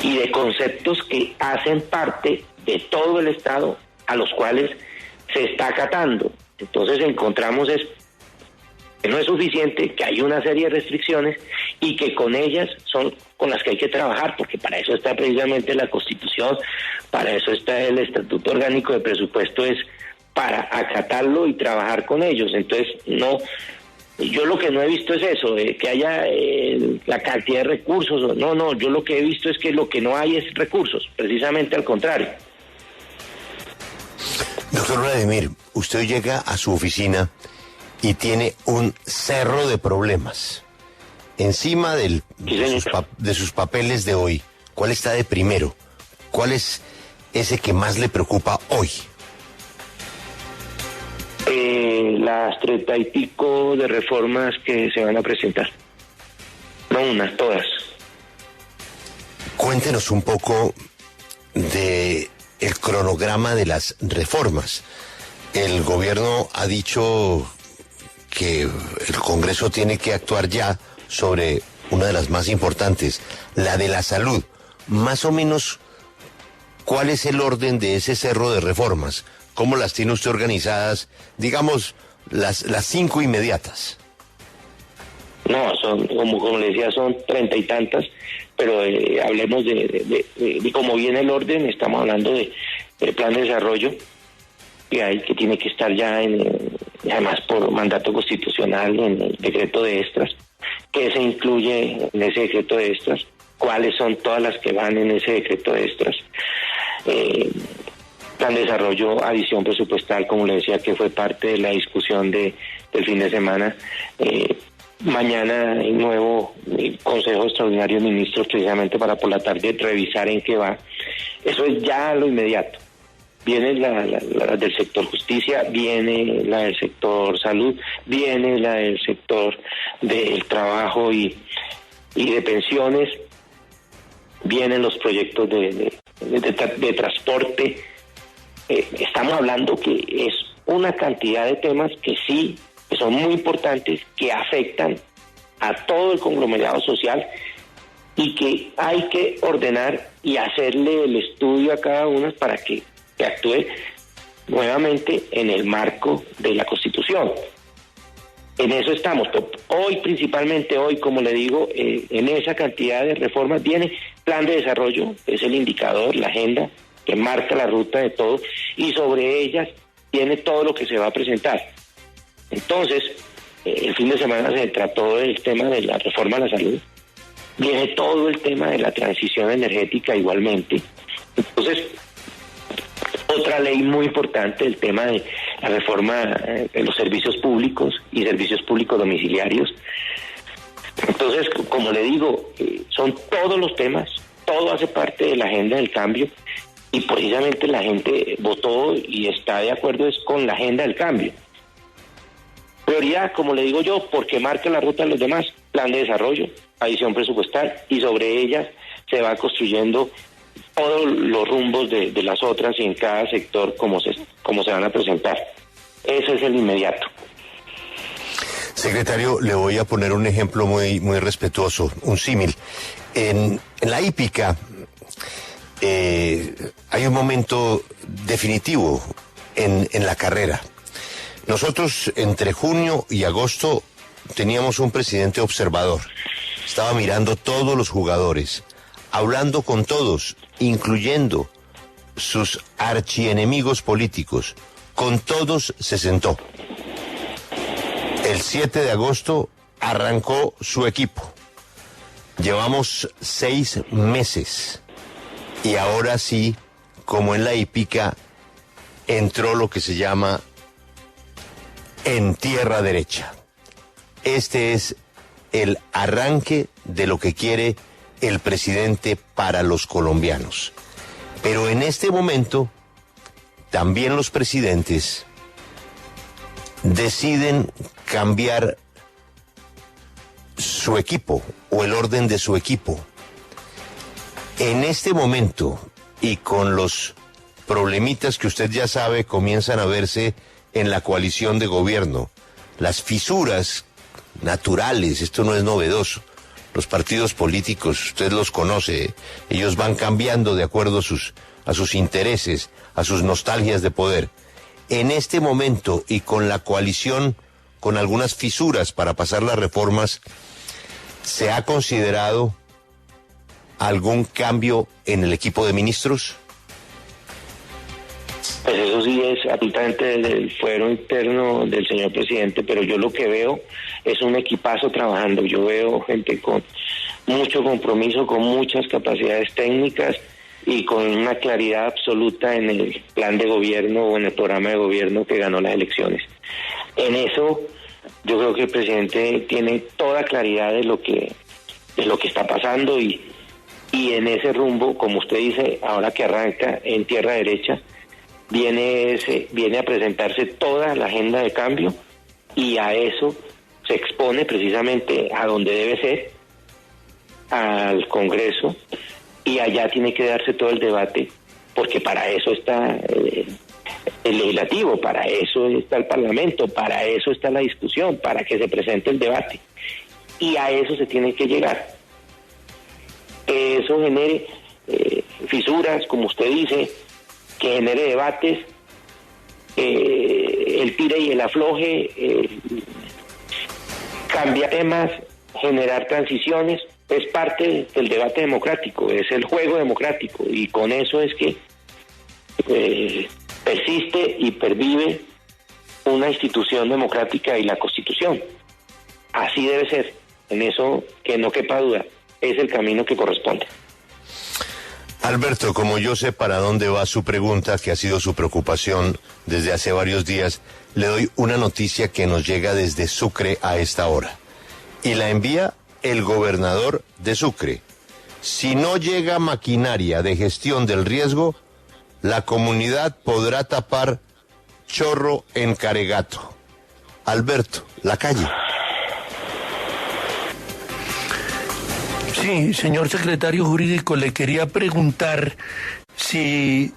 Speaker 2: de conceptos que hacen parte de todo el Estado a los cuales se está acatando. Entonces encontramos que no es suficiente, que hay una serie de restricciones y que con ellas son con las que hay que trabajar, porque para eso está precisamente la Constitución, para eso está el Estatuto Orgánico de Presupuesto, es para acatarlo y trabajar con ellos. Entonces, no, yo lo que no he visto es eso, que haya la cantidad de recursos. No, yo lo que he visto es que lo que no hay es recursos, precisamente al contrario.
Speaker 1: Doctor Vladimir, usted llega a su oficina y tiene un cerro de problemas. Encima de sus papeles de hoy, ¿cuál está de primero? ¿Cuál es ese que más le preocupa hoy?
Speaker 2: Las 30 y pico de reformas que se van a presentar. No unas, todas.
Speaker 1: Cuéntenos un poco de el cronograma de las reformas. El gobierno ha dicho que el Congreso tiene que actuar ya sobre una de las más importantes, la de la salud. Más o menos, ¿cuál es el orden de ese cerro de reformas? ¿Cómo las tiene usted organizadas? Digamos, las 5 inmediatas.
Speaker 2: No, son, como le decía, son 30 y tantas, pero hablemos de cómo viene el orden. Estamos hablando del plan de desarrollo que tiene que estar ya además por mandato constitucional en el decreto de extras, que se incluye en ese decreto de extras, cuáles son todas las que van en ese decreto de extras. Plan de desarrollo, adición presupuestal, como le decía, que fue parte de la discusión del fin de semana. Mañana hay nuevo Consejo Extraordinario de Ministros, precisamente para por la tarde revisar en qué va. Eso es ya lo inmediato. Viene la del sector justicia, viene la del sector salud, viene la del sector del trabajo y de pensiones, vienen los proyectos de transporte. Estamos hablando que es una cantidad de temas que son muy importantes, que afectan a todo el conglomerado social y que hay que ordenar y hacerle el estudio a cada uno para que actúe nuevamente en el marco de la Constitución. En eso estamos. Hoy, principalmente hoy, como le digo, en esa cantidad de reformas viene plan de desarrollo, es el indicador, la agenda que marca la ruta de todo, y sobre ellas tiene todo lo que se va a presentar. Entonces, el fin de semana se trató del tema de la reforma a la salud, viene todo el tema de la transición energética igualmente. Entonces, otra ley muy importante, el tema de la reforma de los servicios públicos y servicios públicos domiciliarios. Entonces, como le digo, son todos los temas, todo hace parte de la agenda del cambio, y precisamente la gente votó y está de acuerdo es con la agenda del cambio. Prioridad, como le digo yo, porque marca la ruta de los demás, plan de desarrollo, adición presupuestal, y sobre ellas se va construyendo todos los rumbos de las otras y en cada sector como se van a presentar. Ese es el inmediato.
Speaker 1: Secretario, le voy a poner un ejemplo muy, muy respetuoso, un símil. En la hípica hay un momento definitivo en la carrera. Nosotros entre junio y agosto teníamos un presidente observador. Estaba mirando todos los jugadores, hablando con todos, incluyendo sus archienemigos políticos. Con todos se sentó. El 7 de agosto arrancó su equipo. Llevamos 6 meses. Y ahora sí, como en la hípica, entró lo que se llama en tierra derecha. Este es el arranque de lo que quiere el presidente para los colombianos. Pero en este momento, también los presidentes deciden cambiar su equipo o el orden de su equipo. En este momento, y con los problemitas que usted ya sabe comienzan a verse en la coalición de gobierno, las fisuras naturales, esto no es novedoso. Los partidos políticos, usted los conoce, ellos van cambiando de acuerdo a sus intereses, a sus nostalgias de poder. En este momento, y con la coalición, con algunas fisuras para pasar las reformas, ¿se ha considerado algún cambio en el equipo de ministros?
Speaker 2: Pues eso sí es absolutamente del fuero interno del señor presidente, pero yo lo que veo es un equipazo trabajando. Yo veo gente con mucho compromiso, con muchas capacidades técnicas y con una claridad absoluta en el plan de gobierno o en el programa de gobierno que ganó las elecciones. En eso yo creo que el presidente tiene toda claridad de lo que está pasando y en ese rumbo, como usted dice, ahora que arranca en tierra derecha, viene a presentarse toda la agenda de cambio y a eso se expone precisamente a donde debe ser, al Congreso, y allá tiene que darse todo el debate, porque para eso está el legislativo, para eso está el Parlamento, para eso está la discusión, para que se presente el debate, y a eso se tiene que llegar. Eso genere fisuras, como usted dice, que genere debates, el tire y el afloje, cambiar temas, generar transiciones, es parte del debate democrático, es el juego democrático, y con eso es que persiste y pervive una institución democrática y la Constitución. Así debe ser, en eso que no quepa duda, es el camino que corresponde.
Speaker 1: Alberto, como yo sé para dónde va su pregunta, que ha sido su preocupación desde hace varios días, le doy una noticia que nos llega desde Sucre a esta hora. Y la envía el gobernador de Sucre. Si no llega maquinaria de gestión del riesgo, la comunidad podrá tapar chorro en Caregato. Alberto, la calle.
Speaker 7: Sí, señor secretario jurídico, le quería preguntar si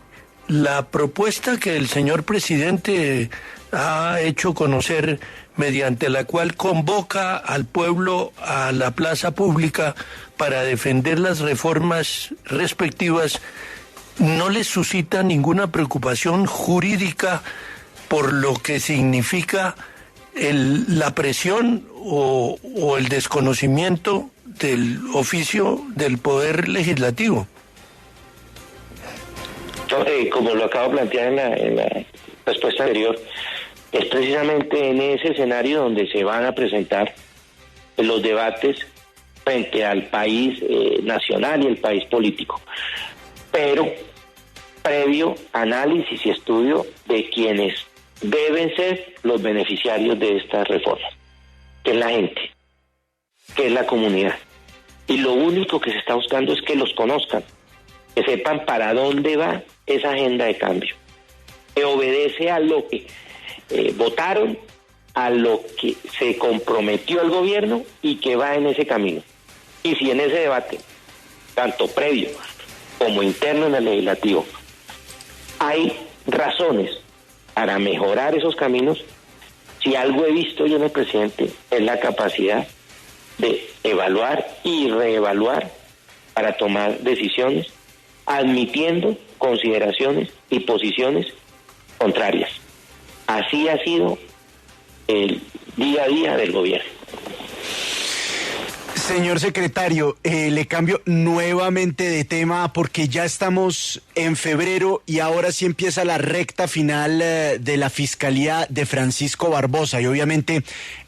Speaker 7: la propuesta que el señor presidente ha hecho conocer, mediante la cual convoca al pueblo a la plaza pública para defender las reformas respectivas, no les suscita ninguna preocupación jurídica por lo que significa la presión o el desconocimiento del oficio del Poder Legislativo.
Speaker 2: Como lo acabo de plantear en la respuesta anterior, es precisamente en ese escenario donde se van a presentar los debates frente al país nacional y el país político, pero previo análisis y estudio de quienes deben ser los beneficiarios de estas reformas, que es la gente, que es la comunidad. Y lo único que se está buscando es que los conozcan, que sepan para dónde va esa agenda de cambio, que obedece a lo que votaron, a lo que se comprometió el gobierno y que va en ese camino. Y si en ese debate, tanto previo como interno en el legislativo, hay razones para mejorar esos caminos, si algo he visto yo en el presidente es la capacidad de evaluar y reevaluar para tomar decisiones, admitiendo consideraciones y posiciones contrarias. Así ha sido el día a día del gobierno.
Speaker 6: Señor secretario, le cambio nuevamente de tema porque ya estamos en febrero y ahora sí empieza la recta final de la Fiscalía de Francisco Barbosa y obviamente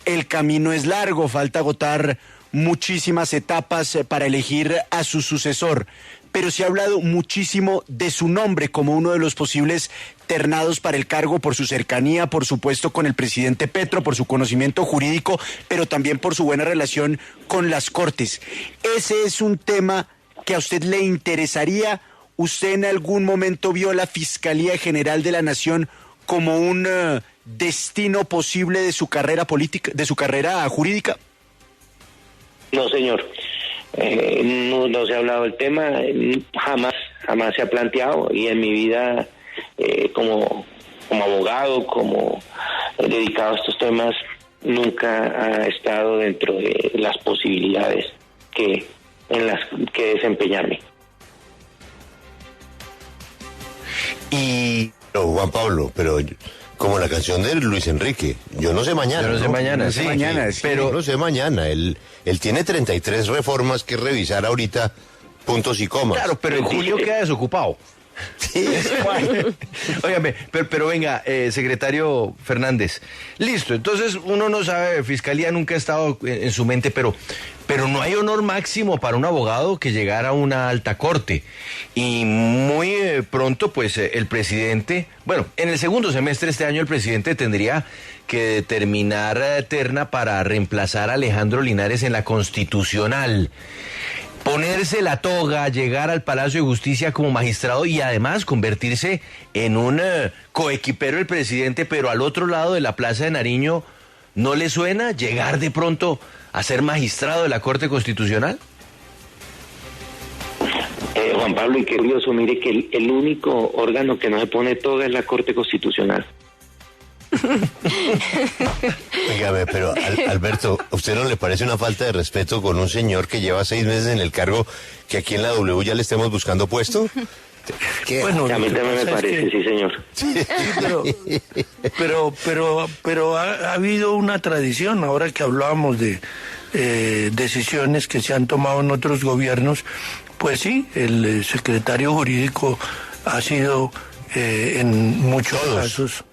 Speaker 6: el camino es largo, falta agotar muchísimas etapas para elegir a su sucesor. pero se ha hablado muchísimo de su nombre como uno de los posibles ternados para el cargo por su cercanía, por supuesto, con el presidente Petro, por su conocimiento jurídico, pero también por su buena relación con las Cortes. ¿Ese es un tema que a usted le interesaría? ¿Usted en algún momento vio la Fiscalía General de la Nación como un destino posible de su carrera política, de su carrera jurídica?
Speaker 2: No, señor. No se ha hablado del tema, jamás se ha planteado, y en mi vida como abogado, como dedicado a estos temas, nunca ha estado dentro de las posibilidades en las que desempeñarme.
Speaker 1: Y Juan Pablo, pero como la canción de Luis Enrique, yo no sé mañana.
Speaker 5: Yo no sé mañana,
Speaker 1: No
Speaker 5: sí.
Speaker 1: sé mañana, sí, pero no sé mañana. Él tiene 33 reformas que revisar ahorita, puntos y comas.
Speaker 5: Claro, pero en julio queda desocupado.
Speaker 1: Sí.
Speaker 5: Óigame, pero venga, secretario Fernández. Listo, entonces uno no sabe, Fiscalía nunca ha estado en su mente, pero no hay honor máximo para un abogado que llegar a una alta corte. Y muy pronto, pues el presidente, bueno, en el segundo semestre de este año el presidente tendría que determinar terna para reemplazar a Alejandro Linares en la Constitucional. Ponerse la toga, llegar al Palacio de Justicia como magistrado y además convertirse en un coequipero del presidente, pero al otro lado de la Plaza de Nariño, ¿no le suena llegar de pronto a ser magistrado de la Corte Constitucional?
Speaker 2: Juan Pablo, y qué curioso, mire que el único órgano que no se pone toga es la Corte Constitucional.
Speaker 1: Dígame, pero Alberto, ¿a usted no le parece una falta de respeto con un señor que lleva 6 meses en el cargo que aquí en la W ya le estemos buscando puesto?
Speaker 2: Bueno, a mí también me parece, sí, señor.
Speaker 7: Sí, pero ha habido una tradición, ahora que hablábamos de decisiones que se han tomado en otros gobiernos, pues sí, el secretario jurídico ha sido en muchos casos...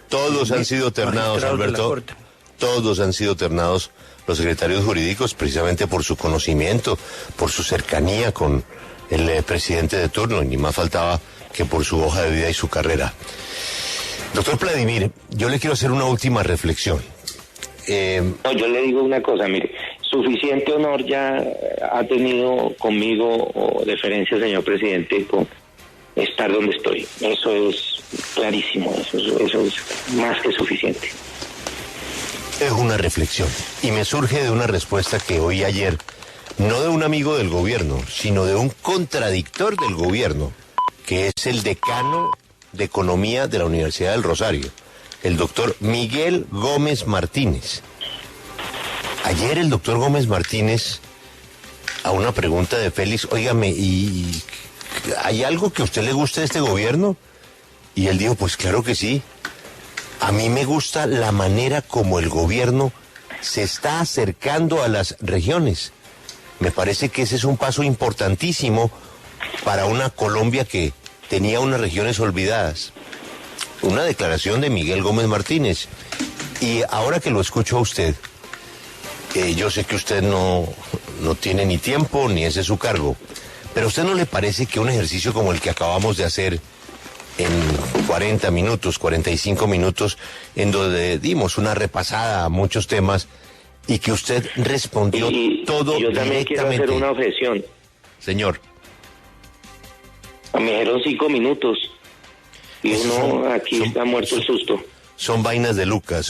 Speaker 1: Todos han sido ternados, Alberto. Todos han sido ternados los secretarios jurídicos precisamente por su conocimiento, por su cercanía con el presidente de turno, y ni más faltaba que por su hoja de vida y su carrera. Doctor Vladimir, yo le quiero hacer una última reflexión.
Speaker 2: No, yo le digo una cosa, mire, suficiente honor ya ha tenido conmigo o deferencia, señor presidente, con estar donde estoy. Eso es clarísimo, eso es más que suficiente.
Speaker 1: Es una reflexión y me surge de una respuesta que oí ayer, no de un amigo del gobierno, sino de un contradictor del gobierno, que es el decano de Economía de la Universidad del Rosario, el doctor Miguel Gómez Martínez. Ayer el doctor Gómez Martínez, a una pregunta de Félix, óigame, ¿y hay algo que a usted le guste de este gobierno? Y él dijo, pues claro que sí. A mí me gusta la manera como el gobierno se está acercando a las regiones. Me parece que ese es un paso importantísimo para una Colombia que tenía unas regiones olvidadas. Una declaración de Miguel Gómez Martínez. Y ahora que lo escucho a usted, yo sé que usted no tiene ni tiempo ni ese es su cargo, pero ¿a usted no le parece que un ejercicio como el que acabamos de hacer en 40 minutos, 45 minutos, en donde dimos una repasada a muchos temas y que usted respondió todo
Speaker 2: yo también quiero hacer una objeción.
Speaker 1: Señor.
Speaker 2: Me dijeron 5 minutos y uno aquí está muerto el susto.
Speaker 1: Son vainas de Lucas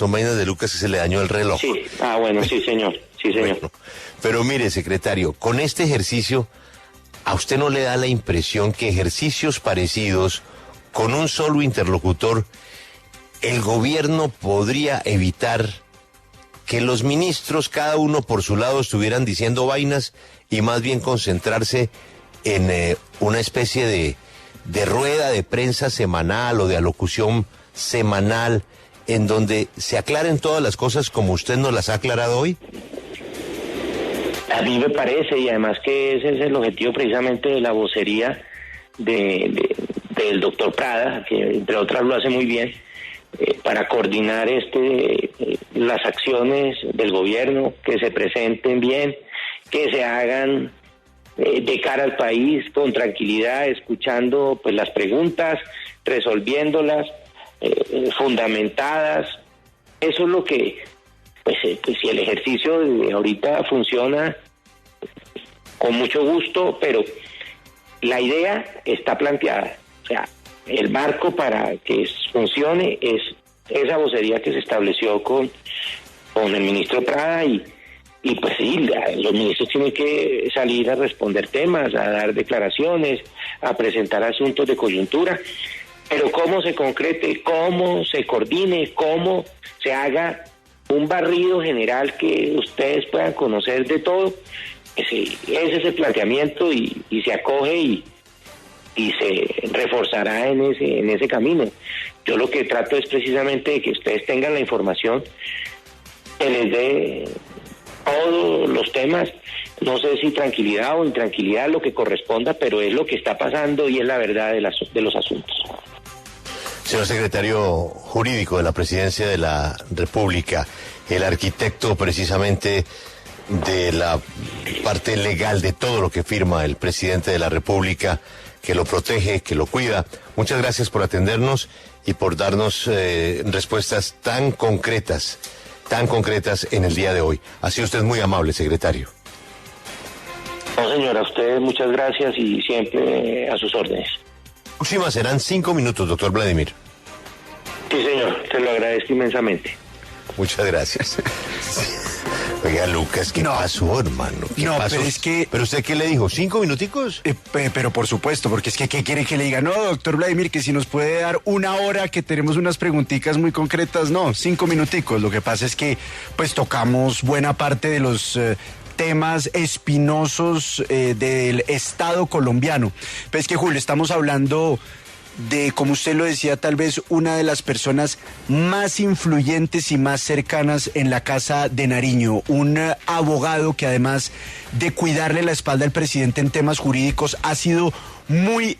Speaker 1: que se le dañó el reloj.
Speaker 2: Sí, bueno, sí señor, sí señor.
Speaker 1: Bueno, pero mire, secretario, con este ejercicio, ¿a usted no le da la impresión que ejercicios parecidos con un solo interlocutor, el gobierno podría evitar que los ministros, cada uno por su lado, estuvieran diciendo vainas y más bien concentrarse en una especie de rueda de prensa semanal o de alocución semanal en donde se aclaren todas las cosas como usted nos las ha aclarado hoy?
Speaker 2: A mí me parece, y además que ese es el objetivo precisamente de la vocería del doctor Prada, que entre otras lo hace muy bien, para coordinar las acciones del gobierno, que se presenten bien, que se hagan de cara al país, con tranquilidad, escuchando pues las preguntas, resolviéndolas, fundamentadas. Eso es lo que, pues si el ejercicio de ahorita funciona, con mucho gusto, pero la idea está planteada. O sea, el marco para que funcione es esa vocería que se estableció con el ministro Prada y pues sí, los ministros tienen que salir a responder temas, a dar declaraciones, a presentar asuntos de coyuntura, pero cómo se concrete, cómo se coordine, cómo se haga un barrido general que ustedes puedan conocer de todo, ese es el planteamiento y se acoge y se reforzará en ese camino. Yo lo que trato es precisamente de que ustedes tengan la información, que les dé todos los temas, no sé si tranquilidad o intranquilidad, lo que corresponda, pero es lo que está pasando y es la verdad de los asuntos.
Speaker 1: Señor secretario jurídico de la Presidencia de la República, el arquitecto precisamente de la parte legal de todo lo que firma el presidente de la República, que lo protege, que lo cuida. Muchas gracias por atendernos y por darnos respuestas tan concretas en el día de hoy. Ha sido usted muy amable, secretario.
Speaker 2: No, señora, a ustedes muchas gracias y siempre a sus órdenes.
Speaker 1: Próxima serán 5 minutos, doctor Vladimir.
Speaker 2: Sí, señor, te lo agradezco inmensamente.
Speaker 1: Muchas gracias. Oiga, Lucas, ¿qué pasó, hermano? ¿Qué pasó?
Speaker 6: Pero es que...
Speaker 1: ¿Pero usted qué le dijo? ¿5 minuticos?
Speaker 6: Pero por supuesto, porque es que ¿qué quiere que le diga? No, doctor Vladimir, que si nos puede dar 1 hora, que tenemos unas preguntitas muy concretas. No, 5 minuticos. Lo que pasa es que pues tocamos buena parte de los temas espinosos del Estado colombiano. Pero es que, Julio, estamos hablando de, como usted lo decía, tal vez una de las personas más influyentes y más cercanas en la Casa de Nariño, un abogado que además de cuidarle la espalda al presidente en temas jurídicos, ha sido muy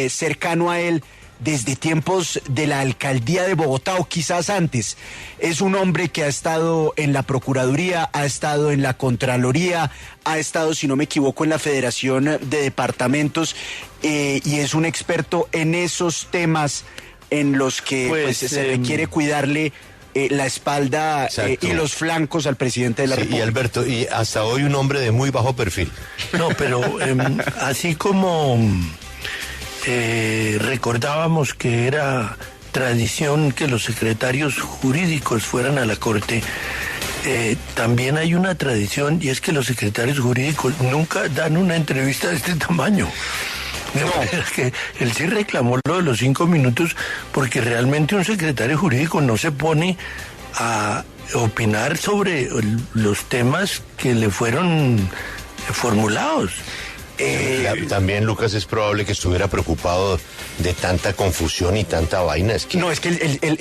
Speaker 6: cercano a él desde tiempos de la alcaldía de Bogotá o quizás antes. Es un hombre que ha estado en la Procuraduría, ha estado en la Contraloría, ha estado, si no me equivoco, en la Federación de Departamentos y es un experto en esos temas en los que pues, se requiere cuidarle la espalda y los flancos al presidente de la República.
Speaker 1: Y Alberto, y hasta hoy un hombre de muy bajo perfil.
Speaker 7: No, pero así como... recordábamos que era tradición que los secretarios jurídicos fueran a la Corte. También hay una tradición y es que los secretarios jurídicos nunca dan una entrevista de este tamaño. De manera que él sí reclamó lo de los 5 minutos porque realmente un secretario jurídico no se pone a opinar sobre los temas que le fueron formulados.
Speaker 1: También, Lucas, es probable que estuviera preocupado de tanta confusión y tanta vaina. Es que,
Speaker 6: no, es que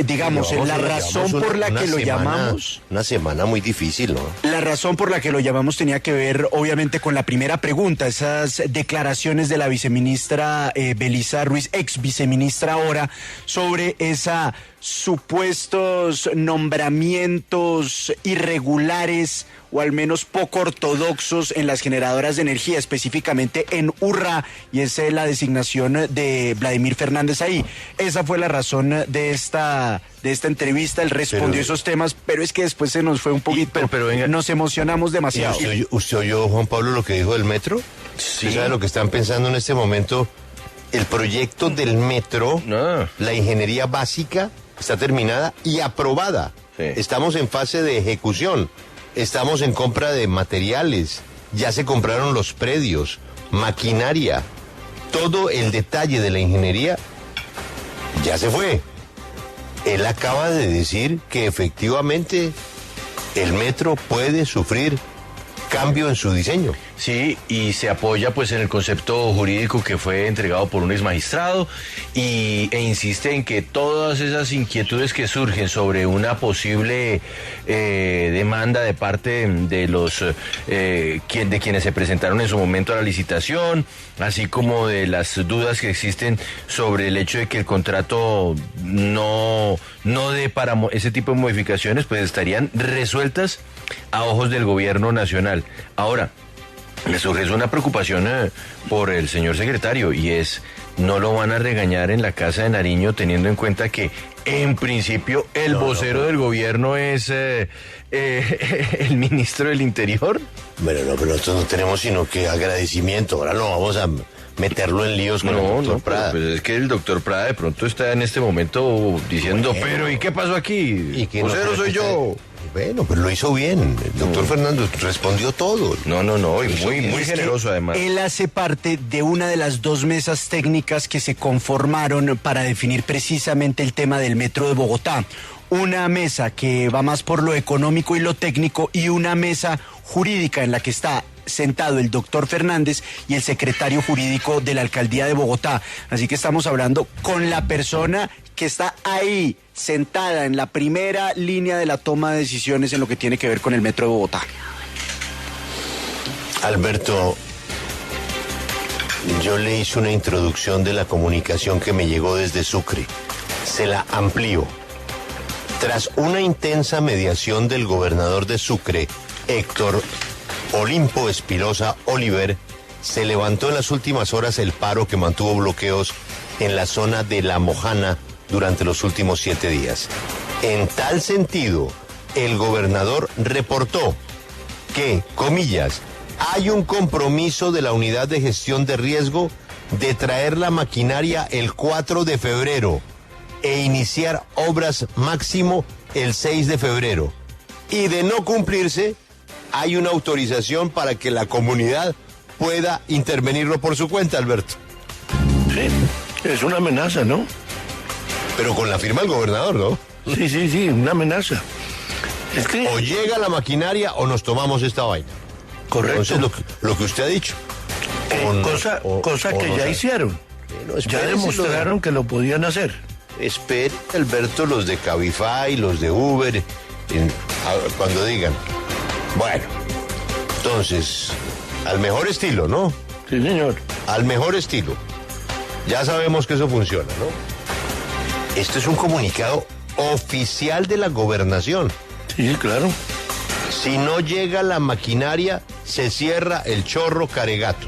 Speaker 6: digamos, la razón por la que lo llamamos...
Speaker 1: Una semana muy difícil, ¿no?
Speaker 6: La razón por la que lo llamamos tenía que ver, obviamente, con la primera pregunta, esas declaraciones de la viceministra Belisa Ruiz, ex viceministra ahora, sobre esa supuestos nombramientos irregulares o al menos poco ortodoxos en las generadoras de energía, específicamente en Urra, y esa es la designación de Vladimir Fernández ahí. Esa fue la razón de esta entrevista, él respondió esos temas, pero es que después se nos fue un poquito,
Speaker 1: pero venga,
Speaker 6: nos emocionamos demasiado.
Speaker 1: ¿Usted oyó, Juan Pablo, lo que dijo del metro?
Speaker 5: Sí.
Speaker 1: ¿Usted sabe lo que están pensando en este momento? El proyecto del metro, la ingeniería básica, está terminada y aprobada. Sí. Estamos en fase de ejecución. Estamos en compra de materiales. Ya se compraron los predios, maquinaria. Todo el detalle de la ingeniería ya se fue. Él acaba de decir que efectivamente el metro puede sufrir cambio en su diseño.
Speaker 5: Sí, y se apoya pues en el concepto jurídico que fue entregado por un exmagistrado e insiste en que todas esas inquietudes que surgen sobre una posible demanda de parte de los de quienes se presentaron en su momento a la licitación, así como de las dudas que existen sobre el hecho de que el contrato no dé para ese tipo de modificaciones, pues estarían resueltas a ojos del gobierno nacional. Ahora, me surge una preocupación por el señor secretario, y es, no lo van a regañar en la Casa de Nariño, teniendo en cuenta que en principio el vocero del gobierno es el ministro del Interior.
Speaker 1: Bueno, no, pero nosotros no tenemos sino que agradecimiento. Ahora no vamos a meterlo en líos con el doctor Prada.
Speaker 5: Pues es que el doctor Prada de pronto está en este momento diciendo, bueno, pero ¿y qué pasó aquí?
Speaker 1: ¿Y que
Speaker 5: vocero
Speaker 1: no
Speaker 5: soy yo?
Speaker 1: Bueno, pero lo hizo bien. El doctor Fernando respondió todo.
Speaker 5: No, y muy generoso además.
Speaker 6: Él hace parte de una de las 2 mesas técnicas que se conformaron para definir precisamente el tema del metro de Bogotá. Una mesa que va más por lo económico y lo técnico, y una mesa jurídica en la que está sentado el doctor Fernández y el secretario jurídico de la alcaldía de Bogotá. Así que estamos hablando con la persona que está ahí, sentada en la primera línea de la toma de decisiones en lo que tiene que ver con el metro de Bogotá.
Speaker 1: Alberto, yo le hice una introducción de la comunicación que me llegó desde Sucre. Se la amplío. Tras una intensa mediación del gobernador de Sucre, Héctor Olimpo Espinosa Oliver, se levantó en las últimas horas el paro que mantuvo bloqueos en la zona de La Mojana durante los últimos 7 días. En tal sentido, el gobernador reportó que, comillas, hay un compromiso de la unidad de gestión de riesgo de traer la maquinaria el 4 de febrero e iniciar obras máximo el 6 de febrero. Y de no cumplirse, hay una autorización para que la comunidad pueda intervenirlo por su cuenta, Alberto.
Speaker 7: Sí, es una amenaza, ¿no?
Speaker 1: Pero con la firma del gobernador, ¿no?
Speaker 7: Sí, una amenaza. Es que...
Speaker 1: O llega la maquinaria o nos tomamos esta vaina.
Speaker 7: Correcto.
Speaker 1: Entonces, lo que usted ha dicho.
Speaker 7: Cosa que ya hicieron.
Speaker 1: No,
Speaker 7: ya demostraron que lo podían hacer.
Speaker 1: Espere, Alberto, los de Cabify, los de Uber, cuando digan. Bueno, entonces, al mejor estilo, ¿no?
Speaker 7: Sí, señor.
Speaker 1: Al mejor estilo. Ya sabemos que eso funciona, ¿no? Esto es un comunicado oficial de la gobernación.
Speaker 7: Sí, claro.
Speaker 1: Si no llega la maquinaria, se cierra el Chorro Caregato.